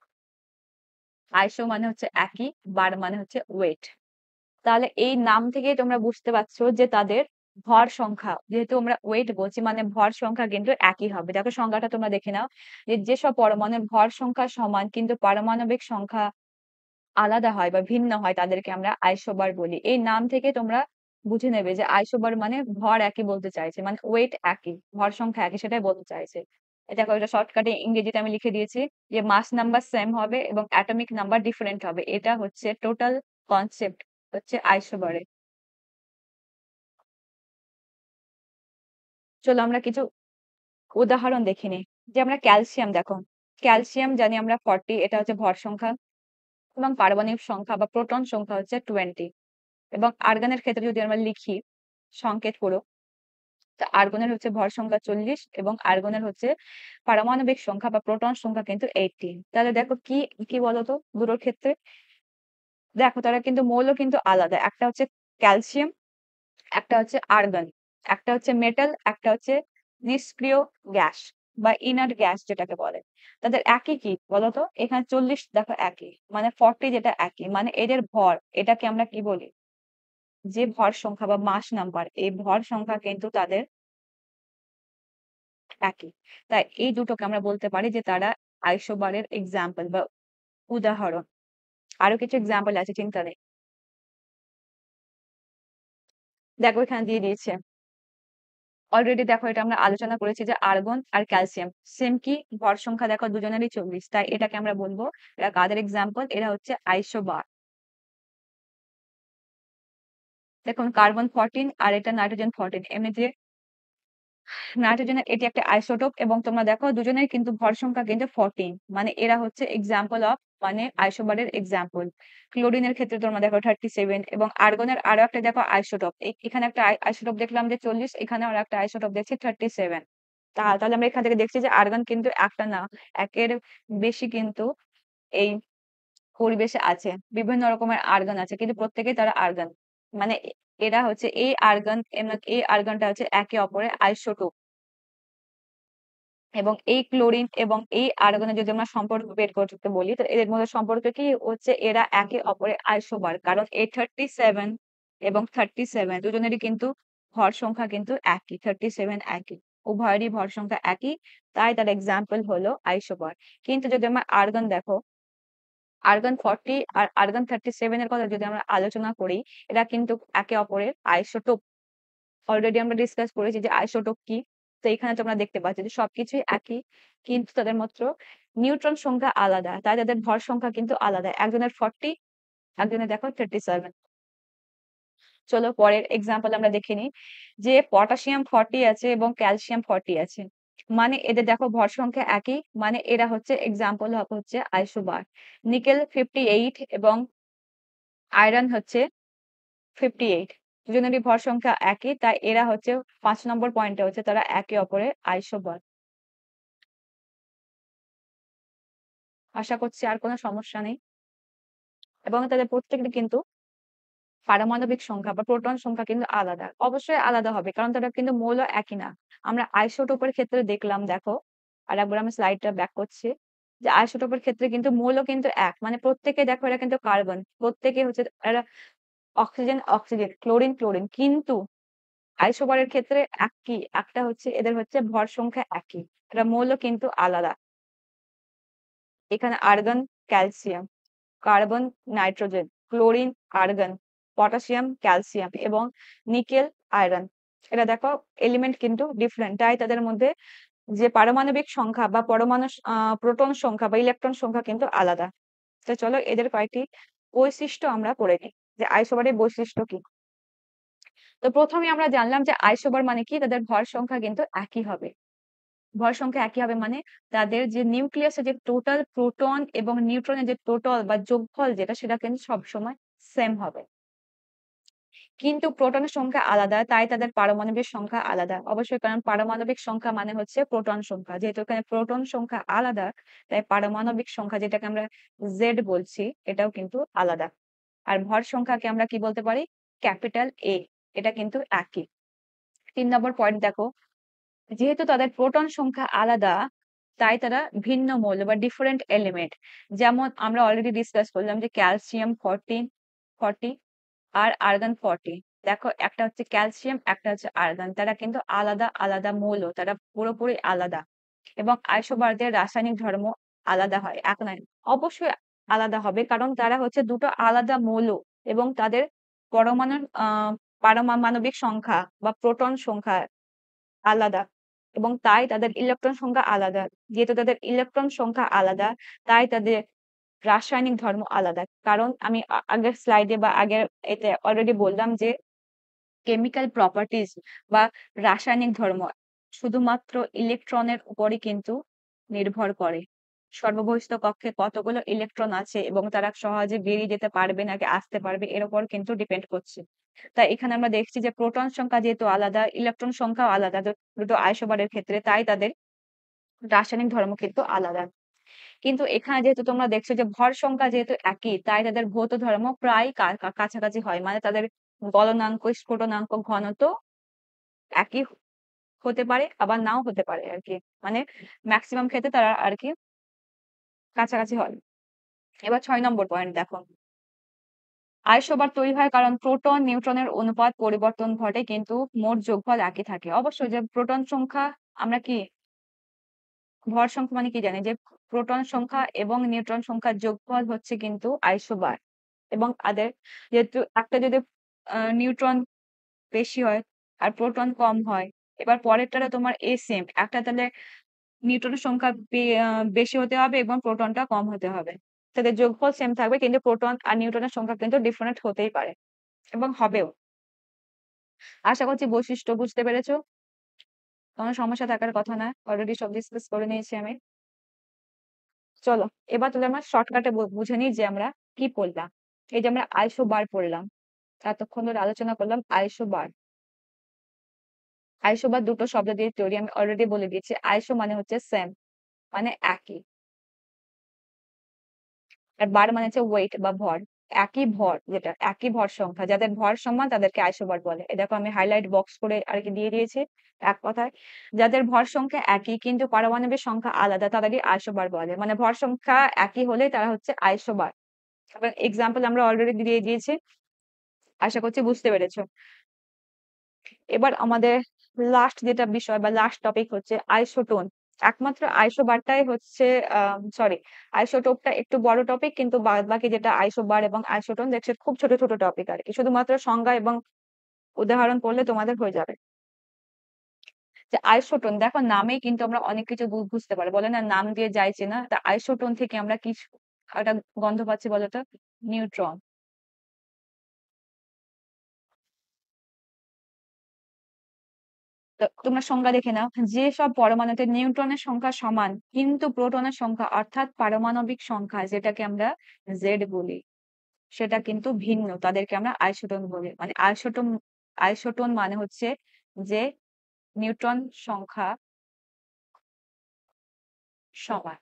আইসো মানে হচ্ছে একই, বার মানে হচ্ছে ওয়েট। তাহলে এই নাম থেকে তোমরা বুঝতে পারছো যে তাদের ভর সংখ্যা, যেহেতু আমরা ওয়েট বলছি মানে ভর সংখ্যা কিন্তু একই হবে। দেখো সংখ্যাটা তোমরা দেখে নাও, যে যেসব পরমাণুর ভর সংখ্যা সমান কিন্তু পারমাণবিক সংখ্যা আলাদা হয় বা ভিন্ন হয় তাদেরকে আমরা আইসোবার বলি। এই নাম থেকে তোমরা বুঝে নেবে যে আইসোবার মানে ভর একই বলতে চাইছে, মানে ওয়েট একই, ভর সংখ্যা একই, সেটাই বলতে চাইছে। এটা এটা শর্টকাটে ইংরেজিতে আমি লিখে দিয়েছি যে মাস নাম্বার সেম হবে এবং অ্যাটমিক নাম্বার ডিফারেন্ট হবে। এটা হচ্ছে টোটাল কনসেপ্ট হচ্ছে আইসোবারে। চলো আমরা কিছু উদাহরণ দেখে নিই। যে আমরা ক্যালসিয়াম, দেখো ক্যালসিয়াম জানি আমরা 40, এটা হচ্ছে ভর সংখ্যা এবং পারমাণবিক সংখ্যা বা প্রোটন সংখ্যা হচ্ছে 20। এবং আর্গনের ক্ষেত্রে যদি আমরা লিখি সংকেত পুরো, তা আর্গনের হচ্ছে ভর সংখ্যা 40 এবং আর্গনের হচ্ছে পারমাণবিক সংখ্যা বা প্রোটন সংখ্যা কিন্তু 18। তাহলে দেখো কি কি বলতো দুটোর ক্ষেত্রে, দেখো তারা কিন্তু মৌল কিন্তু আলাদা, একটা হচ্ছে ক্যালসিয়াম, একটা হচ্ছে আর্গন, একটা হচ্ছে মেটাল, একটা হচ্ছে নিষ্ক্রিয় গ্যাস বা ইনার্ট গ্যাস যেটাকে বলে। তাদের একই কি বলতো, এখানে 40 দেখো একই, মানে 40 যেটা একই, মানে এদের ভর, এটাকে আমরা কি বলি, যে ভর সংখ্যা বা মাস নাম্বার, এই ভর সংখ্যা কিন্তু তাদের একই। তাই এই দুটোকে আমরা বলতে পারি যে তারা আইসোবারের এক্সাম্পল বা উদাহরণ। আরো কিছু এক্সাম্পল আছে, চিন্তা নেই। দেখো এখানে দিয়ে দিয়েছে অলরেডি, দেখো এটা আমরা আলোচনা করেছি যে আর্গন আর ক্যালসিয়াম সেম কি, ভর সংখ্যা দেখো দুজনেরই 24, তাই এটাকে আমরা বলবো এরা কাদের এক্সাম্পল, এরা হচ্ছে আইসোবার। দেখুন কার্বন 14 আর এটা নাইট্রোজেন 14, এমনিতে নাইট্রোজেনের এটি একটা আইসোটোপ এবং তোমরা দেখো দুজনের কিন্তু ভর সংখ্যা কিন্তু 14, মানে এরা হচ্ছে এক্সাম্পল অফ, মানে আইসোবারের এক্সাম্পল। ক্লোরিনের ক্ষেত্রে তোমরা দেখো 37 এবং আর্গনের আরো একটা দেখো আইসোটোপ, এখানে একটা আইসোটোপ দেখলাম যে 40, এখানে আর একটা আইসোটোপ দেখছি 37। তাহলে আমরা এখান থেকে দেখছি যে আর্গন কিন্তু একটা না, একের বেশি কিন্তু এই পরিবেশে আছে, বিভিন্ন রকমের আর্গন আছে কিন্তু প্রত্যেকেই তারা আর্গন, মানে এরা হচ্ছে এই আর্গন, এই আর্গনটা হচ্ছে একে অপরের আইসোটোপ। এবং এই ক্লোরিন এবং এই আর্গনের যদি আমরা সম্পর্ক বের করতে বলি, তো এদের মধ্যে সম্পর্ক কি হচ্ছে, এরা একে অপরের আইসোবার, কারণ এই 37 এবং 37 দুজনেরই কিন্তু ভর সংখ্যা কিন্তু একই, 37 একই, উভয়েরই ভর সংখ্যা একই, তাই তার এক্সাম্পল হলো আইসোবার। কিন্তু যদি আমরা আর্গন দেখো, আর্গন 40 আর আর্গন 37 এর কথা যদি আমরা আলোচনা করি, এরা কিন্তু একে অপরের আইসোটোপ। অলরেডি আমরা ডিসকাস করেছি যে আইসোটোপ কি। তো এখানে তোমরা দেখতে পাচ্ছ যে সবকিছুই একই, কিন্তু তাদের মাত্র নিউট্রন সংখ্যা আলাদা, তাই তাদের ভর সংখ্যা কিন্তু আলাদা, একজনের 40, একজনের দেখো 37। চলো পরের এক্সাম্পল আমরা দেখে নিই, যে পটাশিয়াম 40 আছে এবং ক্যালসিয়াম 40 আছে, মানে এদের দেখো ভর সংখ্যা একই, মানে এরা হচ্ছে এক্সাম্পল হচ্ছে আইসোবার। নিকেল 58 এবং আয়রন হচ্ছে 58, দুজনেরই ভর সংখ্যা একই, তাই এরা হচ্ছে 5 নম্বর পয়েন্টে হচ্ছে তারা একে অপরের আইসোবার। আশা করছি আর কোনো সমস্যা নেই এবং তাদের প্রত্যেকটি কিন্তু পারমাণবিক সংখ্যা বা প্রোটন সংখ্যা কিন্তু আলাদা। অবশ্যই আলাদা হবে। কারণ তারা কিন্তু মৌল একই না। আমরা আইসোটোপের ক্ষেত্রে দেখলাম দেখো, আরেকবার আমি স্লাইডটা ব্যাক করছি। যে আইসোটোপের ক্ষেত্রে কিন্তু মৌল কিন্তু এক। মানে প্রত্যেকে দেখো এরা কিন্তু কার্বন। প্রত্যেকে হচ্ছে এরা অক্সিজেন, অক্সিজেন, ক্লোরিন, ক্লোরিন। কিন্তু আইসোবারের ক্ষেত্রে একই। একটা হচ্ছে এদের হচ্ছে ভর সংখ্যা একই। এরা মৌল কিন্তু আলাদা। এখানে argon, calcium, carbon, nitrogen, chlorine, argon, potassium, calcium এবং নিকেল, আয়রন। এটা দেখো এলিমেন্ট কিন্তু ডিফারেন্ট। তাই তাদের মধ্যে যে পারমাণবিক সংখ্যা বা পরমাণু প্রোটন সংখ্যা বা ইলেকট্রন সংখ্যা কিন্তু আলাদা। তো চলো এদের কয়েকটি বৈশিষ্ট্য আমরা পড়ে নিই যে আইসোবারের বৈশিষ্ট্য কি। তো প্রথমে আমরা জানলাম যে আইসোবার মানে কি, তাদের ভর সংখ্যা কিন্তু একই হবে। ভর সংখ্যা একই হবে মানে তাদের যে নিউক্লিয়াসের যে টোটাল প্রোটন এবং নিউট্রনের যে টোটাল বা যোগফল যেটা সেটা কিন্তু সবসময় সেম হবে। কিন্তু প্রোটনের সংখ্যা আলাদা, তাই তাদের পারমাণবিক সংখ্যা আলাদা। অবশ্যই, কারণ পারমাণবিক সংখ্যা মানে হচ্ছে প্রোটন সংখ্যা। যেহেতু এখানে প্রোটন সংখ্যা আলাদা, তাই পারমাণবিক সংখ্যা যেটাকে আমরা জেড বলছি এটাও কিন্তু আলাদা। আর ভর সংখ্যাকে আমরা কি বলতে পারি? Capital A. এটা কিন্তু একই। ৩ নম্বর পয়েন্ট দেখো, যেহেতু তাদের প্রোটন সংখ্যা আলাদা, তাই তারা ভিন্ন মৌল বা ডিফারেন্ট এলিমেন্ট। যেমন আমরা অলরেডি ডিসকাস করলাম যে ক্যালসিয়াম 40 আর আর্গন 40। দেখো একটা হচ্ছে ক্যালসিয়াম, একটা হচ্ছে আর্গন। তারা কিন্তু আলাদা আলাদা মৌল, তারা পুরোপুরি আলাদা। এবং আইসোবারদের রাসায়নিক ধর্ম আলাদা হয়, এক নয়। অবশ্যই আলাদা হবে, কারণ তারা হচ্ছে দুটো আলাদা মৌল এবং তাদের পরমাণুর পারমাণবিক সংখ্যা বা প্রোটন সংখ্যা আলাদা এবং তাই তাদের ইলেকট্রন সংখ্যা আলাদা। যেহেতু তাদের ইলেকট্রন সংখ্যা আলাদা, তাই তাদের রাসায়নিক ধর্ম আলাদা। কারণ আমি আগের স্লাইডে বা আগের এতে অলরেডি বললাম যে কেমিক্যাল প্রপার্টিজ বা রাসায়নিক ধর্ম শুধুমাত্র ইলেকট্রনের উপরই কিন্তু নির্ভর করে। সর্ববহিঃস্থ কক্ষে কতগুলো ইলেকট্রন আছে এবং তারা সহজে বেরিয়ে যেতে পারবে নাকি আসতে পারবে এর উপর কিন্তু ডিপেন্ড করছে। তাই এখানে আমরা দেখছি যে প্রোটন সংখ্যা যেহেতু আলাদা, ইলেকট্রন সংখ্যাও আলাদা দুটো আইসোবারের ক্ষেত্রে, তাই তাদের রাসায়নিক ধর্ম কিন্তু আলাদা। কিন্তু এখানে যেহেতু তোমরা দেখছো যে ভর সংখ্যা যেহেতু একই, তাই তাদের ভৌত ধর্ম প্রায় কাছাকাছি হয়। মানে তাদের গলনাঙ্ক, স্ফুটনাঙ্ক, ঘনত্ব একই হতে পারে, আবার নাও হতে পারে আরকি। মানে ম্যাক্সিমাম ক্ষেত্রে তারা আরকি কাছাকাছি হয়। এবার ৬ নম্বর পয়েন্ট দেখো। আইসোবার তৈরি হয় কারণ প্রোটন নিউট্রনের অনুপাত পরিবর্তন ঘটে, কিন্তু মোট যোগফল একই থাকে। অবশ্যই যে প্রোটন সংখ্যা আমরা কি ভর সংখ্যা মানে কি জানি যে প্রোটন সংখ্যা এবং নিউট্রন সংখ্যার যোগফল হচ্ছে কিন্তু আইসোবার। এবং তাদের যেহেতু একটা যদি নিউট্রন বেশি হয় আর প্রোটন কম হয়, এবার পরেরটাতে তোমার সেম একটা, তাহলে নিউটনের সংখ্যা বেশি হতে হবে এবং প্রোটনটা কম হতে হবে। তাদের যোগফল সেম থাকবে, কিন্তু প্রোটন আর নিউটনের সংখ্যা কিন্তু ডিফারেন্ট হতেই পারে এবং হবেও। আশা করছি বৈশিষ্ট্য বুঝতে পেরেছো। কোনো সমস্যা থাকার কথা না, অলরেডি সব ডিসকাস করে নিয়েছি আমি। চলো এবার তাহলে আমরা শর্টকাটে বুঝে নিই যে আমরা কি পড়লাম। এই যে আমরা আইসো বার পড়লাম, এতক্ষণ ধরে আলোচনা করলাম আইসো বার। আইসো বার দুটো শব্দ দিয়ে তৈরি, আমি অলরেডি বলে দিয়েছি। আইসো মানে হচ্ছে সেম, মানে একই। আর বার মানে হচ্ছে ওয়েট বা ভর। একই ভর, যেটা একই ভর সংখ্যা, যাদের ভর সমান তাদেরকে আইসোবার বলে। এ দেখো আমি হাইলাইট বক্স করে আর কি দিয়ে দিয়েছি। এক কথায় যাদের ভর সংখ্যা একই কিন্তু পারমাণবিক সংখ্যা আলাদা, তাদেরকে আইসোবার বলে। মানে ভর সংখ্যা একই হলে তারা হচ্ছে আইসোবার। এক্সাম্পল আমরা অলরেডি দিয়ে দিয়েছি, আশা করছি বুঝতে পেরেছো। এবার আমাদের লাস্ট যেটা বিষয় বা লাস্ট টপিক হচ্ছে আইসোটোন। একমাত্র আইসোবারটাই হচ্ছে সরি, আইসোটোপটা একটু বড় টপিক, কিন্তু বাদ বাকি যেটা আইসোবার এবং আইসোটোন দেখছে খুব ছোট ছোট টপিক আর কি। শুধুমাত্র সংজ্ঞা এবং উদাহরণ পড়লে তোমাদের হয়ে যাবে। যে আইসোটোন দেখো নামেই কিন্তু আমরা অনেক কিছু বুঝতে পারি। বলে না নাম দিয়ে যাইছে না, তা আইসোটোন থেকে আমরা কি একটা গন্ধ পাচ্ছি বলতো? নিউট্রন। তো তোমরা সংজ্ঞা দেখে নাও। যেসব পরমাণুতে নিউট্রনের সংখ্যা সমান কিন্তু প্রোটনের সংখ্যা অর্থাৎ পারমাণবিক সংখ্যা যেটাকে আমরা জেড বলি, সেটা কিন্তু ভিন্ন, তাদেরকে আমরা আইসোটোন বলি। মানে আইসোটোন, আইসোটোন মানে হচ্ছে যে নিউট্রন সংখ্যা সমান।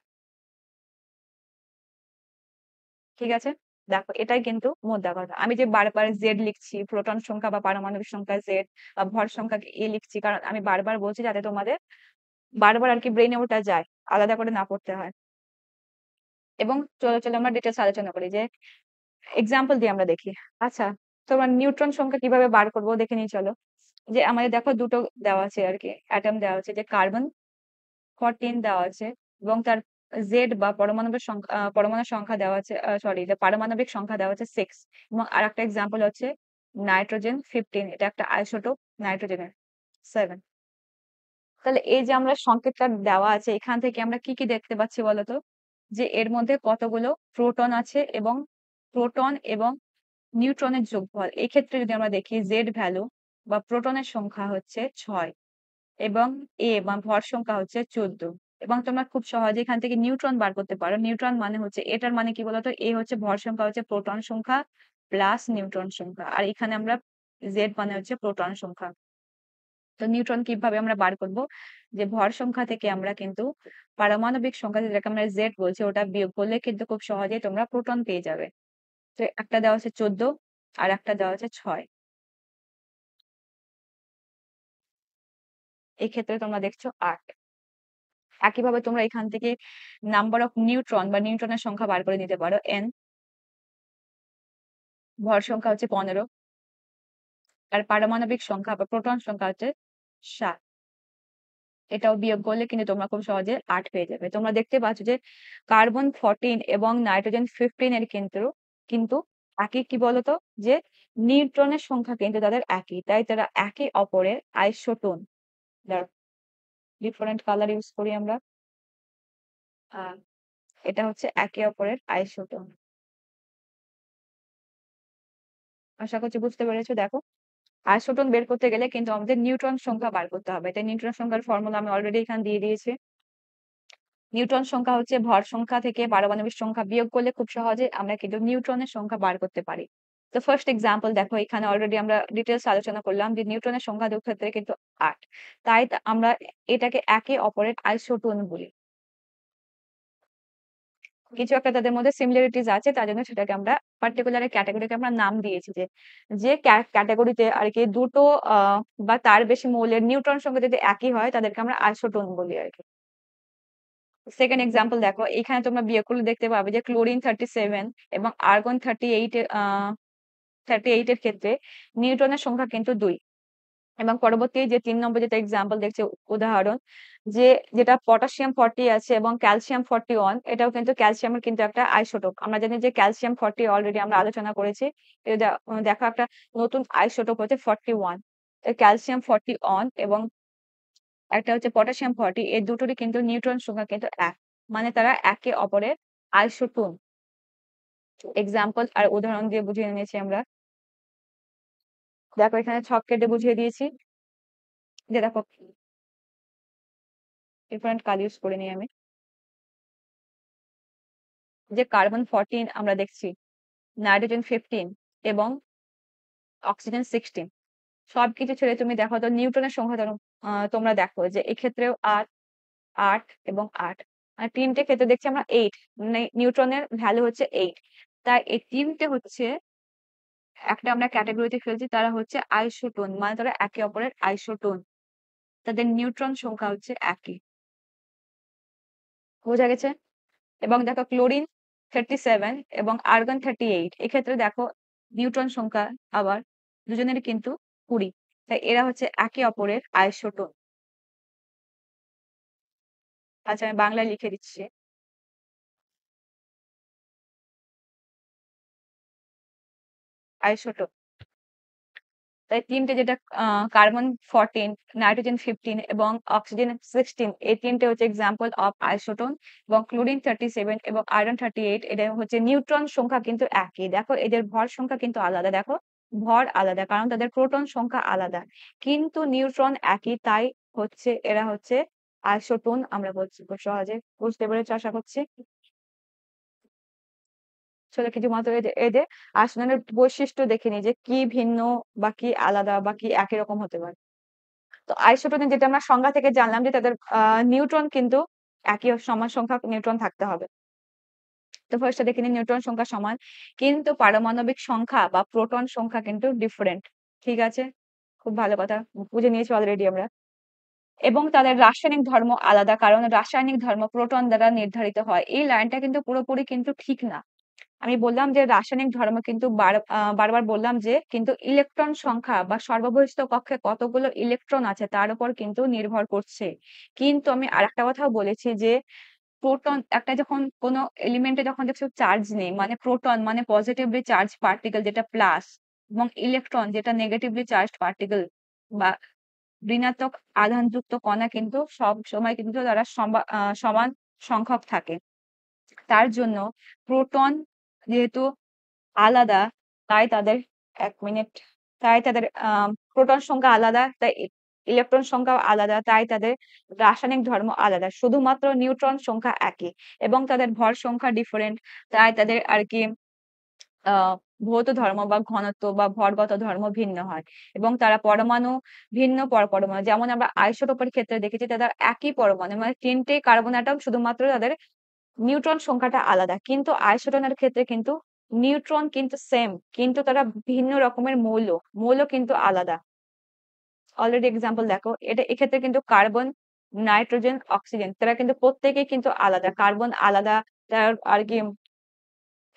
ঠিক আছে? দেখো এটাই কিন্তু মোদ্দা কথা। আমি যে বারবার জেড লিখছি, প্রোটন সংখ্যা বা পারমাণবিক সংখ্যা জেড বা ভর সংখ্যাকে লিখছি, কারণ আমি বারবার বলছি যাতে তোমাদের বারবার আর কি ব্রেনে ওটা যায়, আলাদা করে না পড়তে হয়। এবং চলো আমরা ডিটেলস আলোচনা করি যে এক্সাম্পল দিয়ে আমরা দেখি। আচ্ছা, তোমার নিউট্রন সংখ্যা কিভাবে বার করবো দেখে নিই চলো। যে আমাদের দেখো দুটো দেওয়া আছে আর কি, অ্যাটম দেওয়া আছে, যে কার্বন 14 দেওয়া আছে এবং তার জেড বা পরমাণবিক সংখ্যা পরমাণুর সংখ্যা দেওয়া আছে, সরি, পারমাণবিক সংখ্যা দেওয়া আছে 6। এবং আরেকটা এক্সাম্পল হচ্ছে নাইট্রোজেন 15, এটা একটা আইসোটোপ নাইট্রোজেনের 7। তাহলে এই যে আমরা সংকেতটা দেওয়া আছে, এখান থেকে আমরা কি কি দেখতে পাচ্ছি বলতো? যে এর মধ্যে কতগুলো প্রোটন আছে এবং প্রোটন এবং নিউট্রনের যোগফল। এই ক্ষেত্রে যদি আমরা দেখি জেড ভ্যালু বা প্রোটনের সংখ্যা হচ্ছে 6 এবং এ বা ভর সংখ্যা হচ্ছে 14। এবং তোমরা খুব সহজে এখান থেকে নিউট্রন বার করতে পারো। নিউট্রন মানে হচ্ছে, এটার মানে কি বলতো, এ হচ্ছে ভর সংখ্যা, হচ্ছে প্রোটন সংখ্যা প্লাস নিউট্রন সংখ্যা, আর এখানে আমরা জেড মানে হচ্ছে প্রোটন সংখ্যা। তো নিউট্রন কিভাবে আমরা বার করব? যে ভর সংখ্যা থেকে আমরা কিন্তু পারমাণবিক সংখ্যা, যেটাকে আমরা জেড বলছি, ওটা বিয়োগ করলে কিন্তু খুব সহজেই তোমরা প্রোটন পেয়ে যাবে। তো একটা দেওয়া আছে 14 আর একটা দেওয়া আছে 6। এই ক্ষেত্রে তোমরা দেখছো 8। একইভাবে তোমরা এখান থেকে নাম্বার অফ নিউট্রন বা নিউট্রনের সংখ্যা বার করে নিতে পারো n। ভর সংখ্যা হচ্ছে 15 আর পারমাণবিক সংখ্যা বা প্রোটন সংখ্যা হচ্ছে 7। এটাও বিয়োগ করলে কিন্তু তোমরা খুব সহজে 8 পেয়ে যাবে। তোমরা দেখতে পাচ্ছ যে কার্বন 14 এবং নাইট্রোজেন 15 এর কিন্তু কিন্তু একই, কি বলতো, যে নিউট্রনের সংখ্যা কিন্তু তাদের একই, তাই তারা একে অপরের আইসোটোন। ডিফারেন্ট কালার ইউজ করি আমরা। আহ, এটা হচ্ছে একে অপরের আইসোটোন। আশা করছি বুঝতে পেরেছো। দেখো, আইসোটোন বের করতে গেলে কিন্তু আমাদের নিউট্রন সংখ্যা বার করতে হবে। তাই নিউট্রন সংখ্যার ফর্মুলা আমি অলরেডি এখানে দিয়ে দিয়েছি। নিউট্রন সংখ্যা হচ্ছে ভর সংখ্যা থেকে পারমাণবিক সংখ্যা বিয়োগ করলে খুব সহজে আমরা কিন্তু নিউট্রনের সংখ্যা বার করতে পারি। তো ফার্স্ট এক্সাম্পল দেখো, এখানে অলরেডি আমরা ডিটেলস আলোচনা করলাম যে নিউট্রনের সংখ্যা দুই ক্ষেত্রে কিন্তু 8। তাই আমরা এটাকে একে অপরের আইসোটোন বলি। কিছু একটা তাদের মধ্যে সিমিলারিটিস আছে, তার জন্য সেটাকে আমরা পার্টিকুলার ক্যাটাগরিকে আমরা নাম দিয়েছি। যে যে ক্যাটাগরিতে আর কি দুটো বা তার বেশি মৌলের নিউট্রন সংখ্যা যদি একই হয়, তাদেরকে আমরা আইসোটোন বলি আর কি। সেকেন্ড এক্সাম্পল দেখো, এখানে তোমরা বিয়োগ করলে দেখতে পাবে যে ক্লোরিন 37 এবং আর্গন 38 এর ক্ষেত্রে নিউট্রনের সংখ্যা কিন্তু 2। এবং পরবর্তী যে 3 নম্বর যেটা এক্সাম্পল দেখছে, উদাহরণ, যে যেটা পটাশিয়াম 40 আছে এবং ক্যালসিয়াম 41, এটাও কিন্তু ক্যালসিয়ামের কিন্তু একটা আইসোটোপ। আমরা জানি যে ক্যালসিয়াম 40 অলরেডি আমরা আলোচনা করেছি। এটা দেখো একটা নতুন আইসোটোপ হচ্ছে 41। ক্যালসিয়াম 41 এবং একটা হচ্ছে পটাশিয়াম 40, এই দুটোরই কিন্তু নিউট্রন সংখ্যা কিন্তু 1, মানে তারা একে অপরের আইসোটোন। এক্সাম্পল আর উদাহরণ দিয়ে বুঝিয়ে নিয়েছি আমরা। দেখো এখানে ছক কেটে বুঝিয়ে দিয়েছি। যে দেখো, ডিফারেন্ট কাল ইউজ করে নিই আমি। যে কার্বন 14 আমরা দেখছি, নাইট্রোজেন 15 এবং অক্সিজেন 16। সবকিছু ছেড়ে তুমি দেখো তো নিউট্রনের সংখ্যা তোমরা দেখো যে এক্ষেত্রেও 8, 8 এবং 8। আর তিনটে ক্ষেত্রে দেখছি আমরা 8, মানে নিউট্রনের ভ্যালু হচ্ছে 8। তাই এই তিনটে হচ্ছে একটা আমরা ক্যাটাগরিতে ফেলছি, তারা হচ্ছে আইসোটোন, মানে তারা একে অপরের আইসোটোন। তাদের নিউট্রন সংখ্যা হচ্ছে একই। বোঝা গেছে? এবং দেখো ক্লোরিন 37 এবং আর্গন 38, এক্ষেত্রে দেখো নিউট্রন সংখ্যা আবার দুজনেরই কিন্তু 20। তাই এরা হচ্ছে একে অপরের আইসোটোন। আচ্ছা, আমি বাংলায় লিখে দিচ্ছি। আইসোটোন। তাই তিনটে, যেটা কার্বন 14, নাইট্রোজেন 15 এবং অক্সিজেন 16, এই তিনটে হচ্ছে এক্সাম্পল অফ আইসোটোন। এবং ক্লোরিন 37 এবং আয়রন 38, এটা হচ্ছে নিউট্রন সংখ্যা কিন্তু একই। দেখো এদের ভর সংখ্যা কিন্তু আলাদা, দেখো ভর আলাদা, কারণ তাদের প্রোটন সংখ্যা আলাদা, কিন্তু নিউট্রন একই, তাই হচ্ছে এরা হচ্ছে আইসোটোন আমরা বলছি। খুব সহজে বুঝতে পেরেছো আশা করছি। ছোট কিছু মাত্র এদের আচরণের বৈশিষ্ট্য দেখে নিই যে কি ভিন্ন বা কি আলাদা বা কি একই রকম হতে পারে। তো আইসোটোনের যেটা আমরা সংজ্ঞা থেকে জানলাম যে তাদের নিউট্রন কিন্তু একই সমান সংখ্যক নিউট্রন থাকতে হবে। তো ফার্স্টে দেখে নিই নিউট্রন সংখ্যা সমান, কিন্তু পারমাণবিক সংখ্যা বা প্রোটন সংখ্যা কিন্তু ডিফারেন্ট। ঠিক আছে? খুব ভালো কথা। বুঝে নিয়েছি অলরেডি আমরা। এবং তাদের রাসায়নিক ধর্ম আলাদা, কারণ রাসায়নিক ধর্ম প্রোটন দ্বারা নির্ধারিত হয়। এই লাইনটা কিন্তু পুরোপুরি কিন্তু ঠিক না। আমি বললাম যে রাসায়নিক ধর্ম কিন্তু বারবার বললাম যে কিন্তু ইলেকট্রন সংখ্যা বা সর্ববহিঃস্থ কক্ষে কতগুলো ইলেকট্রন আছে তার উপর কিন্তু নির্ভর করছে। কিন্তু আমি আরেকটা কথাও বলেছি যে প্রোটন একটা যখন কোনো এলিমেন্টে যখন দেখছো চার্জ নেই, মানে প্রোটন মানে পজিটিভলি চার্জ পার্টিকেল যেটা প্লাস, এবং ইলেকট্রন যেটা নেগেটিভলি চার্জড পার্টিকেল বা ঋণাত্মক আধানযুক্ত কণা কিন্তু সব সময় কিন্তু তারা সমান সংখ্যক থাকে। তার জন্য প্রোটন যেহেতু আলাদা, তাই তাদের ১ মিনিট। তাই তাদের প্রোটন সংখ্যা আলাদা, তাই ইলেকট্রন সংখ্যাও আলাদা, তাই তাদের রাসায়নিক ধর্ম আলাদা। শুধুমাত্র নিউট্রন সংখ্যা একই এবং তাদের ভর সংখ্যা ডিফারেন্ট। তাই তাদের আরকি আ ভৌত ধর্ম বা ঘনত্ব বা ভরগত ধর্ম ভিন্ন হয় এবং তারা পরমাণু ভিন্ন পরমাণু। যেমন আমরা আইসোটোপের ক্ষেত্রে দেখেছি তাদের একই পরমাণু মানে ৩ টে কার্বন অ্যাটম, শুধুমাত্র তাদের নিউট্রন সংখ্যাটা আলাদা। কিন্তু আইসোটোনের ক্ষেত্রে কিন্তু নিউট্রন কিন্তু সেম, কিন্তু তারা ভিন্ন রকমের মৌল। মৌল কিন্তু আলাদা। অলরেডি এক্সাম্পল দেখো। এক্ষেত্রে কিন্তু কার্বন, নাইট্রোজেন, অক্সিজেন তারা কিন্তু প্রত্যেকেই কিন্তু আলাদা। কার্বন আলাদা, তার আরকি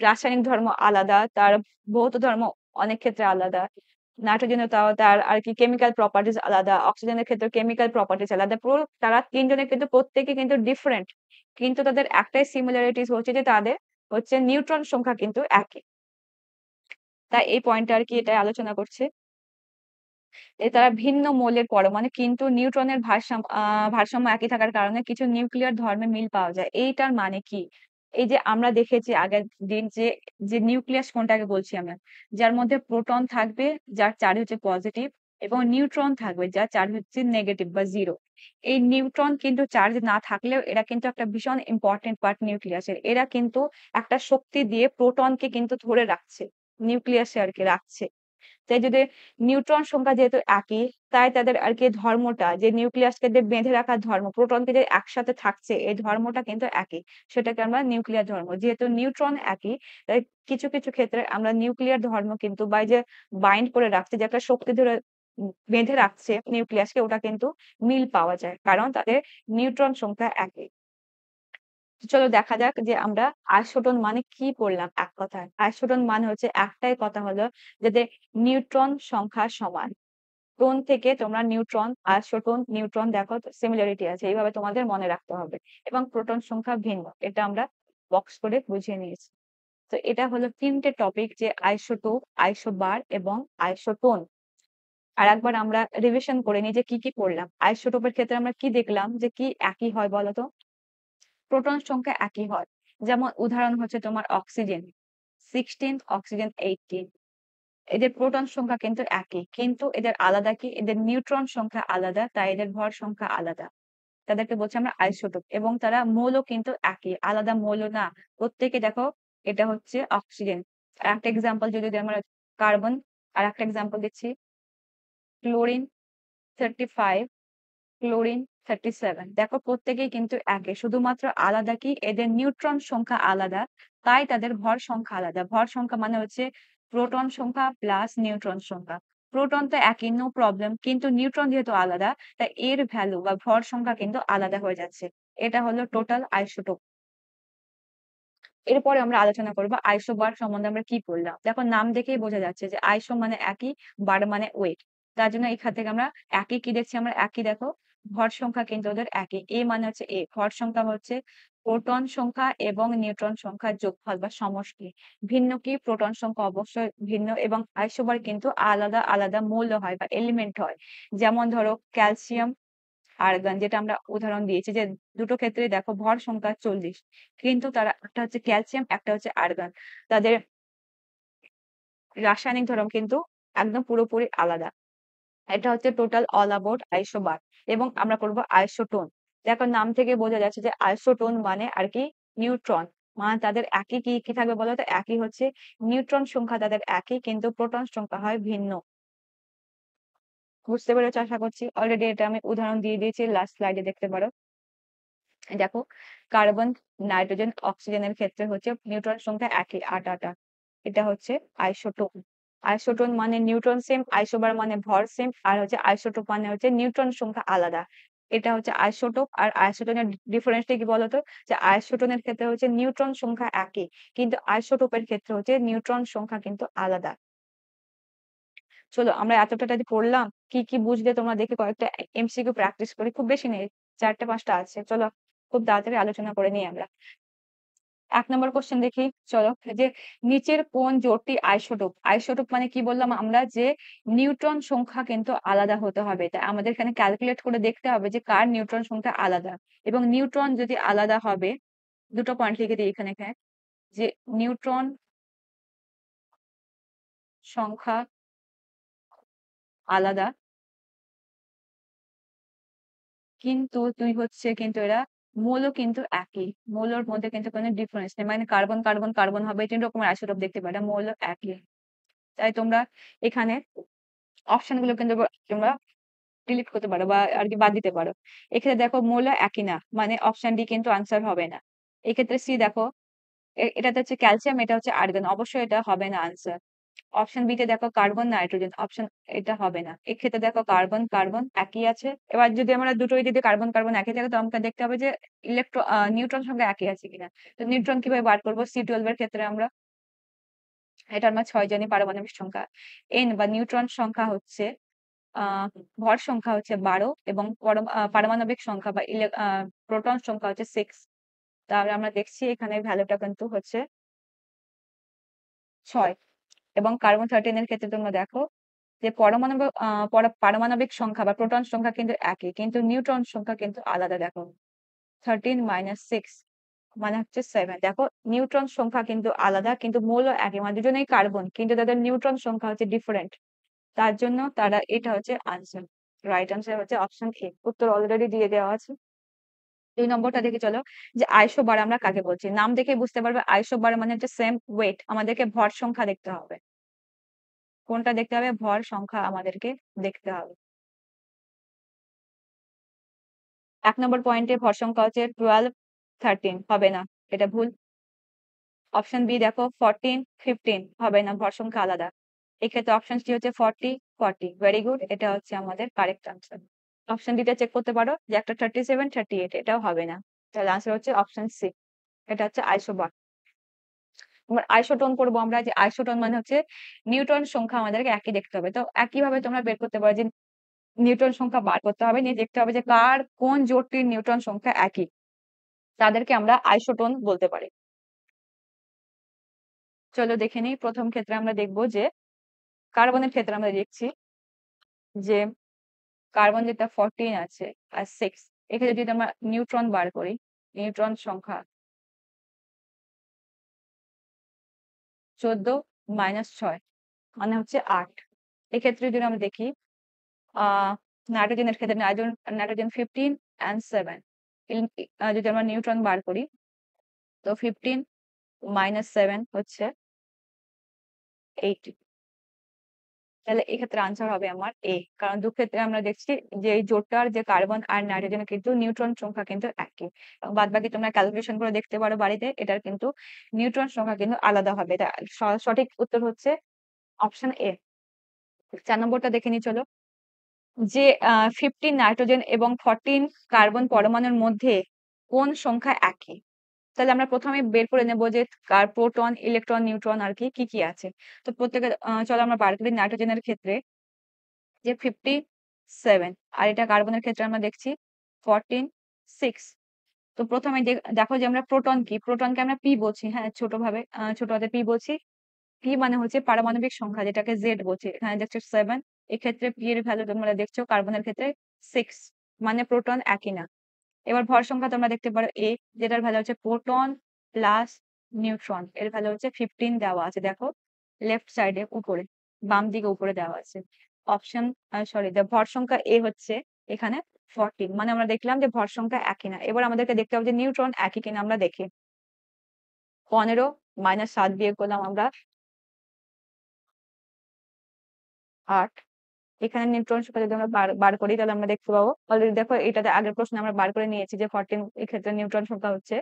রাসায়নিক ধর্ম আলাদা, তার ভৌত ধর্ম অনেক ক্ষেত্রে আলাদা। নাইট্রোজেনের তার আরকি কেমিক্যাল প্রপার্টিজ আলাদা। অক্সিজেনের ক্ষেত্রে কেমিক্যাল প্রপার্টিজ আলাদা। পুরো তারা ৩ জনের কিন্তু প্রত্যেকে কিন্তু ডিফারেন্ট। কিন্তু তাদের একটাই সিমিলারিটিস হচ্ছে যে তাদের হচ্ছে নিউট্রন সংখ্যা কিন্তু একই। তাই এই পয়েন্টটা আরকি এটাই আলোচনা করছে। তারা ভিন্ন মৌলের পরমাণু, কিন্তু নিউট্রনের ভারসাম্য একই থাকার কারণে কিছু নিউক্লিয়ার ধর্মে মিল পাওয়া যায়। এইটার মানে কি? এই যে আমরা দেখেছি আগের দিন যে নিউক্লিয়াস কোনটাকে বলছি আমরা? যার মধ্যে প্রোটন থাকবে, যার চার্জ হচ্ছে পজিটিভ, এবং নিউট্রন থাকবে যার চার্জ হচ্ছে নেগেটিভ বা 0। এই নিউট্রন কিন্তু চার্জ না থাকলেও এরা কিন্তু একটা ভীষণ ইম্পোর্টেন্ট পার্ট নিউক্লিয়াসের। এরা কিন্তু একটা শক্তি দিয়ে প্রোটনকে কিন্তু ধরে রাখছে। নিউক্লিয়াসে আরকি রাখছে। তাই যদি নিউট্রন সংখ্যা যেহেতু একই, তাই তাদের আরকি ধর্মটা যে নিউক্লিয়াসকে যে বেঁধে রাখার ধর্ম, প্রোটনকে যে একসাথে থাকছে এই ধর্মটা কিন্তু একই। সেটাকে আমরা নিউক্লিয়ার ধর্ম। যেহেতু নিউট্রন একই, তাই কিছু ক্ষেত্রে আমরা নিউক্লিয়ার ধর্ম কিন্তু বা এই যে বাইন্ড করে রাখছে, যে একটা শক্তি ধরে বেঁধে রাখছে নিউক্লিয়াসকে, ওটা কিন্তু মিল পাওয়া যায়। কারণ তাদের নিউট্রন সংখ্যা একই। চলো দেখা যাক যে আমরা আইসোটোন মানে কি পড়লাম এক কথায়। আইসোটোন মানে হচ্ছে একটাই কথা হলো যাদের নিউট্রন সংখ্যা সমান। টোন থেকে তোমরা নিউট্রন, আইসোটোন, নিউট্রন দেখো সিমিলারিটি আছে। এইভাবে তোমাদের মনে রাখতে হবে। এবং প্রোটন সংখ্যা ভিন্ন। এটা আমরা বক্স করে বুঝিয়ে নিয়েছি। তো এটা হলো ৩ টে টপিক, যে আইসোটোপ, আইসোবার এবং আইসোটোন। আরেকবার আমরা রিভিশন করে নিই যে কি পড়লাম। আইসোটোপের ক্ষেত্রে আমরা কি দেখলাম যে কি একই হয় বলতো? প্রোটন সংখ্যা একই হয়। যেমন উদাহরণ হচ্ছে তোমার অক্সিজেন 16, অক্সিজেন 18। এদের প্রোটন সংখ্যা কিন্তু একই। কিন্তু এদের আলাদা কি? এদের নিউট্রন সংখ্যা আলাদা, তাই এদের ভর সংখ্যা আলাদা। তাদেরকে বলছি আমরা আইসোটোপ, এবং তারা মৌলও কিন্তু একই, আলাদা মৌল না। প্রত্যেকে দেখো, এটা হচ্ছে অক্সিজেন। আরেকটা এক্সাম্পল যদি দিই আমরা, কার্বন। আরেকটা এক্সাম্পল দিচ্ছি, ক্লোরিন 35, ক্লোরিন 37। দেখো প্রত্যেকেই কিন্তু একই, শুধুমাত্র আলাদা কি? এদের নিউট্রন সংখ্যা আলাদা, তাই তাদের ভর সংখ্যা আলাদা। ভর সংখ্যা মানে হচ্ছে প্রোটন সংখ্যা প্লাস নিউট্রন সংখ্যা। প্রোটন তো একই, নো প্রবলেম, কিন্তু নিউট্রন যেহেতু আলাদা, তাই এর ভ্যালু বা ভর সংখ্যা কিন্তু আলাদা হয়ে যাচ্ছে। এটা হলো টোটাল আইসোটোপ। এরপরে আমরা আলোচনা করব আইসোবার সম্বন্ধে আমরা কি পড়লাম। দেখো নাম দেখেই বোঝা যাচ্ছে যে আইসো মানে একই, বার মানে ওয়েট। তার জন্য এখান থেকে আমরা একই কি দেখছি, আমরা একই দেখো ভর সংখ্যা কিন্তু ওদের একই। এ মানে হচ্ছে এ, ভর সংখ্যা হচ্ছে প্রোটন সংখ্যা এবং নিউট্রন সংখ্যার যোগফল বা সমষ্টি। ভিন্ন কি? প্রোটন সংখ্যা অবশ্যই ভিন্ন, এবং আইসোবার কিন্তু আলাদা মৌল হয় বা এলিমেন্ট হয়। যেমন ধরো ক্যালসিয়াম, আর্গন, যেটা আমরা উদাহরণ দিয়েছি যে দুটো ক্ষেত্রেই দেখো ভর সংখ্যা 40, কিন্তু তারা একটা হচ্ছে ক্যালসিয়াম, একটা হচ্ছে আর্গন। তাদের রাসায়নিক ধর্ম কিন্তু একদম পুরোপুরি আলাদা। এটা হচ্ছে টোটাল অল অ্যাবাউট আইসোবার। এবং আমরা করব আইসোটোন। দেখো নাম থেকে বোঝা যাচ্ছে যে আইসোটোন মানে আর কি নিউট্রন। মানে তাদের একই কি থাকবে বলো তো? একই হচ্ছে নিউট্রন সংখ্যা তাদের একই, কিন্তু প্রোটন সংখ্যা হয় ভিন্ন। বুঝতে পেরেছো আশা করছি। অলরেডি এটা আমি উদাহরণ দিয়ে দিয়েছি, লাস্ট স্লাইডে দেখতে পারো। দেখো কার্বন, নাইট্রোজেন, অক্সিজেনের ক্ষেত্রে হচ্ছে নিউট্রন সংখ্যা একই, 8 এটা হচ্ছে আইসোটোপ। আইসোটোন মানে নিউট্রন সেম, আইসোবার মানে ভর সেম, আর হচ্ছে আইসোটোপ মানে হচ্ছে নিউট্রন সংখ্যা আলাদা। এটা হচ্ছে আইসোটোপ। আর আইসোটোনের ডিফারেন্সটা কি বলতো, যে আইসোটোনের ক্ষেত্রে হচ্ছে নিউট্রন সংখ্যা একই, কিন্তু আইসোটোপের ক্ষেত্রে হচ্ছে নিউট্রন সংখ্যা কিন্তু আলাদা। চলো আমরা এতটা যে পড়লাম, কি কি বুঝলে তোমরা দেখে কয়েকটা এমসিকিউ প্র্যাকটিস করি, খুব বেশি নেই, 4-5টা আছে। চলো খুব তাড়াতাড়ি আলোচনা করে নিই আমরা। 1 নম্বর কোশ্চেন দেখি, চলো। যে নিচের কোন জোটটি আইসোটোপ? আইসোটোপ মানে কি বললাম আমরা, যে নিউট্রন সংখ্যা কিন্তু আলাদা হতে হবে। তাই আমাদের এখানে ক্যালকুলেট করে দেখতে হবে যে কার নিউট্রন সংখ্যা আলাদা। এবং নিউট্রন যদি আলাদা হবে, দুটো পয়েন্ট লিখে দিই এখানে, যে নিউট্রন সংখ্যা আলাদা, কিন্তু কিন্তু এরা মৌলও কিন্তু একই, মৌলর মধ্যে কিন্তু কোনো ডিফারেন্স নেই, মানে কার্বন কার্বন কার্বন হবে, 3 রকমের আইসোটোপ দেখতে পারে, মৌল একই। তাই তোমরা এখানে অপশন গুলো কিন্তু তোমরা ডিলিট করতে পারো বা আর কি বাদ দিতে পারো। এক্ষেত্রে দেখো মৌল একই না, মানে অপশন ডি কিন্তু আনসার হবে না। এক্ষেত্রে সি দেখো, এটাতে হচ্ছে ক্যালসিয়াম, এটা হচ্ছে আর্গন, অবশ্যই এটা হবে না আনসার। অপশন বি তে দেখো কার্বন, নাইট্রোজেন, অপশন এটা হবে না। এক্ষেত্রে দেখো কার্বন কার্বন একই আছে। এবার যদি আমরা দুটোই যদি কার্বন কার্বন একই থাকে, তো আমাকে দেখতে হবে যে নিউট্রন সংখ্যা একই আছে কিনা। তো নিউট্রন কিভাবে বার করবো, C12 এর ক্ষেত্রে আমরা, এটা আমরা 6 জানি পারমাণবিক সংখ্যা। এন বা নিউট্রন সংখ্যা হচ্ছে আহ ভর সংখ্যা হচ্ছে 12, এবং পারমাণবিক সংখ্যা বা প্রোটন সংখ্যা হচ্ছে 6। তাহলে আমরা দেখছি এখানে ভ্যালুটা কিন্তু হচ্ছে 6। এবং কার্বন 13 এর ক্ষেত্রে তোমরা দেখো যে পারমাণবিক সংখ্যা বা প্রোটন সংখ্যা কিন্তু একই, কিন্তু নিউট্রন সংখ্যা কিন্তু আলাদা। দেখো 13 - 6 মানে হচ্ছে 7। দেখো নিউট্রন সংখ্যা কিন্তু আলাদা, কিন্তু মৌল একই, মানে দুজনেই কার্বন, কিন্তু তাদের নিউট্রন সংখ্যা হচ্ছে ডিফারেন্ট। তার জন্য তারা, এটা হচ্ছে আনসার, রাইট আনসার হচ্ছে অপশন এ। উত্তর অলরেডি দিয়ে দেওয়া আছে। 2 নম্বরটা দেখে চলো, যে আইসোবার আমরা কাকে বলছি। নাম দেখে বুঝতে পারবে আইসোবার মানে হচ্ছে সেম ওয়েট, আমাদেরকে ভর সংখ্যা দেখতে হবে। কোনটা দেখতে হবে, ভর সংখ্যা আমাদেরকে দেখতে হবে। 1 নম্বর পয়েন্টে ভর সংখ্যা হচ্ছে 12 13, হবে না, এটা ভুল। অপশন বি দেখো 14 15, হবে না, ভর সংখ্যা আলাদা। এক্ষেত্রে অপশন সি হচ্ছে 40 40, ভেরি গুড, এটা হচ্ছে আমাদের কারেক্ট আনসার। অপশন ডিটা চেক করতে পারো, যে একটা 37 38, এটাও হবে না। তাহলে আনসার হচ্ছে অপশন সি, এটা হচ্ছে আইসোবার। এবার আইসোটোন করবো আমরা, যে আইসোটোন মানে হচ্ছে নিউট্রন সংখ্যা আমাদেরকে একই দেখতে হবে। তো একইভাবে তোমরা বের করতে পারো, যে নিউট্রন সংখ্যা বার করতে হবে, নিয়ে দেখতে হবে যে কার কোন জোটটির নিউট্রন সংখ্যা একই, তাদেরকে আমরা আইসোটোন বলতে পারি। চলো দেখে নিই। প্রথম ক্ষেত্রে আমরা দেখবো যে কার্বনের ক্ষেত্রে আমরা দেখছি যে কার্বন যেটা 14 আছে আর 6, এক্ষেত্রে যদি আমরা নিউট্রন বার করি, নিউট্রন সংখ্যা 14 - 6 মানে হচ্ছে 8। এক্ষেত্রে যদি আমরা দেখি আহ নাইট্রোজেনের ক্ষেত্রে নাইট্রোজেন 15 and 7, যদি আমরা নিউট্রন বার করি, তো 15 - 7 হচ্ছে 8। তাহলে এক্ষেত্রে আনসার হবে আমার এ, কারণ দু ক্ষেত্রে আমরা দেখছি যে এই জোটটার যে কার্বন আর নাইট্রোজেনের কিন্তু নিউট্রন সংখ্যা কিন্তু একই। বাদ বাকি তোমরা ক্যালকুলেশন করে দেখতে পারো বাড়িতে, এটার কিন্তু নিউট্রন সংখ্যা কিন্তু আলাদা হবে। এটা সঠিক উত্তর হচ্ছে অপশন এ। 4 নম্বরটা দেখে নি চলো, যে 15 নাইট্রোজেন এবং 14 কার্বন পরমাণুর মধ্যে কোন সংখ্যা একই। তাহলে আমরা প্রথমে বের করে নেবো যে কার প্রোটন ইলেকট্রন নিউট্রন আর কি কি কি আছে। তো প্রত্যেকের চলো আমরা বার করি। নাইট্রোজেনের ক্ষেত্রে যে 57, আর এটা কার্বনের ক্ষেত্রে আমরা দেখছি 14 6। তো প্রথমে দেখো যে আমরা প্রোটন কি, প্রোটনকে আমরা পি বলছি, হ্যাঁ ছোট ভাবে ছোট হাতে পি বলছি। পি মানে হচ্ছে পারমাণবিক সংখ্যা, যেটাকে জেড বলছি, এখানে দেখছো 7। এক্ষেত্রে পি এর ভ্যালু তোমরা দেখছো কার্বনের ক্ষেত্রে 6, মানে প্রোটন একই না। এবার ভর সংখ্যা তোমরা দেখতে পারো এ, যেটার ভ্যালু হচ্ছে প্রোটন প্লাস নিউট্রন, এর ভ্যালু হচ্ছে 15 দেওয়া আছে। দেখো লেফট সাইডে উপরে, বাম দিকে উপরে দেওয়া আছে। অপশন সরি, ভর সংখ্যা এ হচ্ছে এখানে 14, মানে আমরা দেখলাম যে ভর সংখ্যা একই না। এবার আমাদেরকে দেখতে হবে যে নিউট্রন একই কিনা, আমরা দেখি। 15 - 7 বিয়োগ করলাম আমরা 8, এখানে নিউট্রন সংখ্যা যদি আমরা বার করি তাহলে আমরা দেখতে পাবো, অলরেডি দেখো এটাতে আগের প্রশ্নে আমরা বার করে নিয়েছি যে 14, এক্ষেত্রে নিউট্রন সংখ্যা হচ্ছে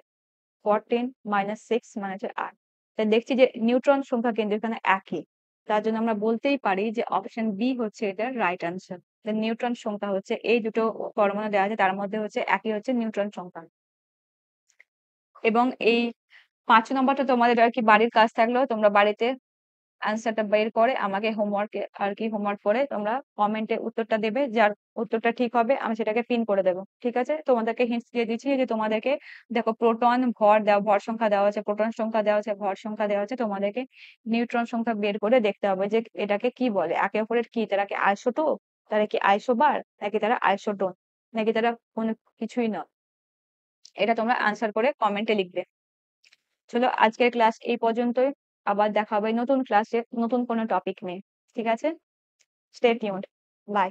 14 - 6 মানে হচ্ছে 8। তাই দেখছি যে নিউট্রন সংখ্যা কিন্তু এখানে একই, তার জন্য আমরা বলতেই পারি যে অপশন বি হচ্ছে এটার রাইট আনসার। নিউট্রন সংখ্যা হচ্ছে এই দুটো পরমাণু দেওয়া আছে তার মধ্যে হচ্ছে একই হচ্ছে নিউট্রন সংখ্যা। এবং এই 5 নম্বরটা তোমাদের আর কি বাড়ির কাজ থাকলো, তোমরা বাড়িতে অ্যান্সারটা বের করে আমাকে হোমওয়ার্ক করে তোমরা কমেন্টে উত্তরটা দেবে, যার উত্তরটা ঠিক হবে আমি সেটাকে পিন করে দেবো। ঠিক আছে, তোমাদেরকে হিন্টস দিয়ে দিচ্ছি যে তোমাদেরকে দেখো প্রোটন ভর সংখ্যা দেওয়া আছে, প্রোটন সংখ্যা দেওয়া আছে, ভর সংখ্যা দেওয়া আছে, তোমাদেরকে নিউট্রন সংখ্যা বের করে দেখতে হবে যে এটাকে কি বলে, একে অপরের কি, তারা কি আইসোটোপ, তারা কি আইসোবার, নাকি তারা আইসোটোন, নাকি তারা কোনো কিছুই নয়। এটা তোমরা আনসার করে কমেন্টে লিখবে। চলো আজকের ক্লাস এই পর্যন্তই, আবার দেখা হবে নতুন ক্লাসে নতুন কোনো টপিক নিয়ে। ঠিক আছে, স্টে টিউনড, বাই।